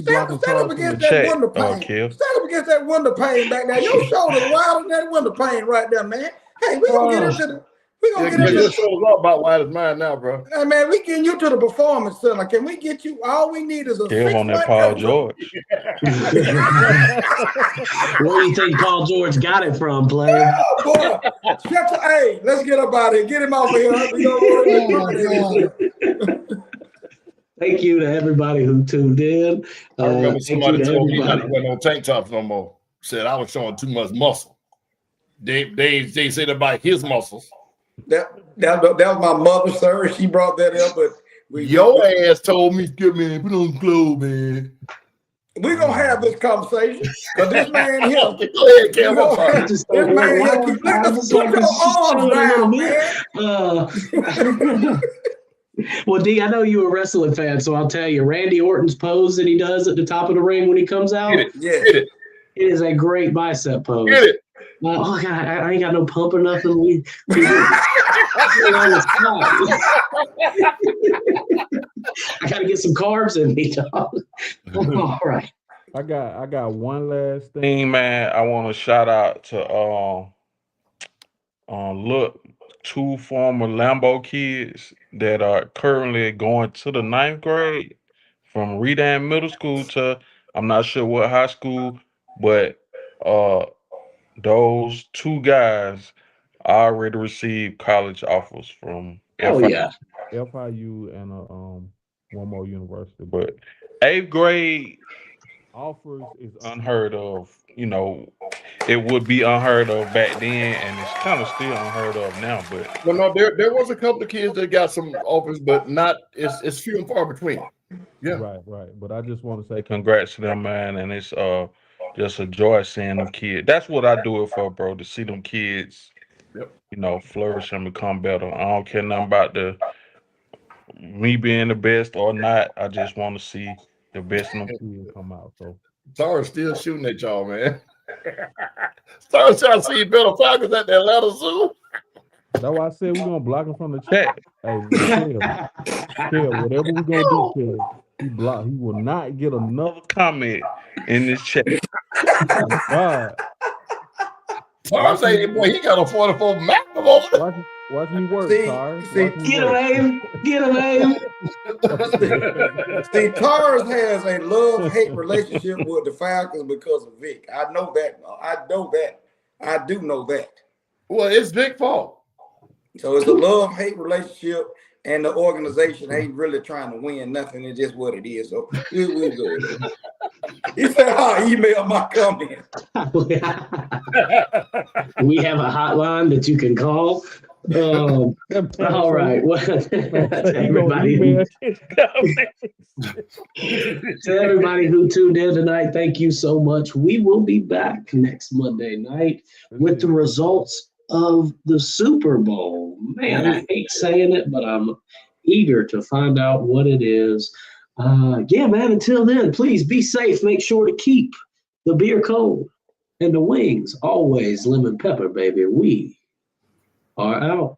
C: Stand up against that window pane. Stand up against that window pane back there. Your shoulder's wider than that window pane right there, man. Hey, we gonna get into the. We gonna get into
B: your shoulders up about wide as mine now, bro.
C: Hey man, we getting you to the performance center. Can we get you? All we need is a.
E: Give on that Paul George.
A: Where do you think Paul George got it from, player?
C: Oh, boy. Hey, let's get up out of here. Get him off of here.
A: Thank you to everybody who tuned in.
B: I remember somebody told me I didn't wear no tank tops no more. Said I was showing too much muscle. They said about his muscles.
C: That was my mother, sir. She brought that up, but
B: your ass told me, "Get me, put on clothes, man."
C: We're gonna have this conversation because this man here.
B: Go ahead, Cam.
C: This man here keep put your arms down, man.
A: Well, D, I know you're a wrestling fan, so I'll tell you, Randy Orton's pose that he does at the top of the ring when he comes out.
B: Get it.
A: It is a great bicep pose.
B: Get it.
A: Well, oh God, I ain't got no pump or nothing. I gotta get some carbs in me, dog. All right.
D: I got one last thing,
E: man. I want to shout out to look, two former Lambo kids that are currently going to the ninth grade from Redan Middle School to I'm not sure what high school, but uh, those two guys already received college offers from
A: Oh yeah.
E: FIU and one more university. But eighth grade offers is unheard of. You know, it would be unheard of back then, and it's kind of still unheard of now. But
B: Well, no, there was a couple of kids that got some offers, but not it's few and far between. Yeah.
E: right. But I just want to say congrats to them, man, and it's just a joy seeing them kids. That's what I do it for, bro. To see them kids,
B: Yep.
E: you know, flourish and become better. I don't care nothing about me being the best or not. I just want to see the best in them kids come out. So
B: Sorry, still shooting at y'all, man. Sorry, trying to see better Falcons at the Atlanta Zoo.
E: that's why I said we're gonna block him from the chat. Hey, Kel, whatever we're gonna do, Kel, he will not get another comment in this chat. God.
B: Tar say, boy, he got a 44 Magnum over there.
E: Watch me work, Tar.
A: Get him, Abe. Get him, Abe.
C: See, Tars has a love-hate relationship with the Falcons because of Vic. I know that. I do know that.
B: Well, it's Vic's fault.
C: So it's a love-hate relationship, and the organization ain't really trying to win nothing. It's just what it is. So we go. He said, "I'll email my comment."
A: We have a hotline that you can call. All right. Well, to everybody who tuned in tonight, thank you so much. We will be back next Monday night with the results of the Super Bowl. Man, I hate saying it, but I'm eager to find out what it is. Yeah, man, until then, please be safe. Make sure to keep the beer cold and the wings always lemon pepper, baby. We are out.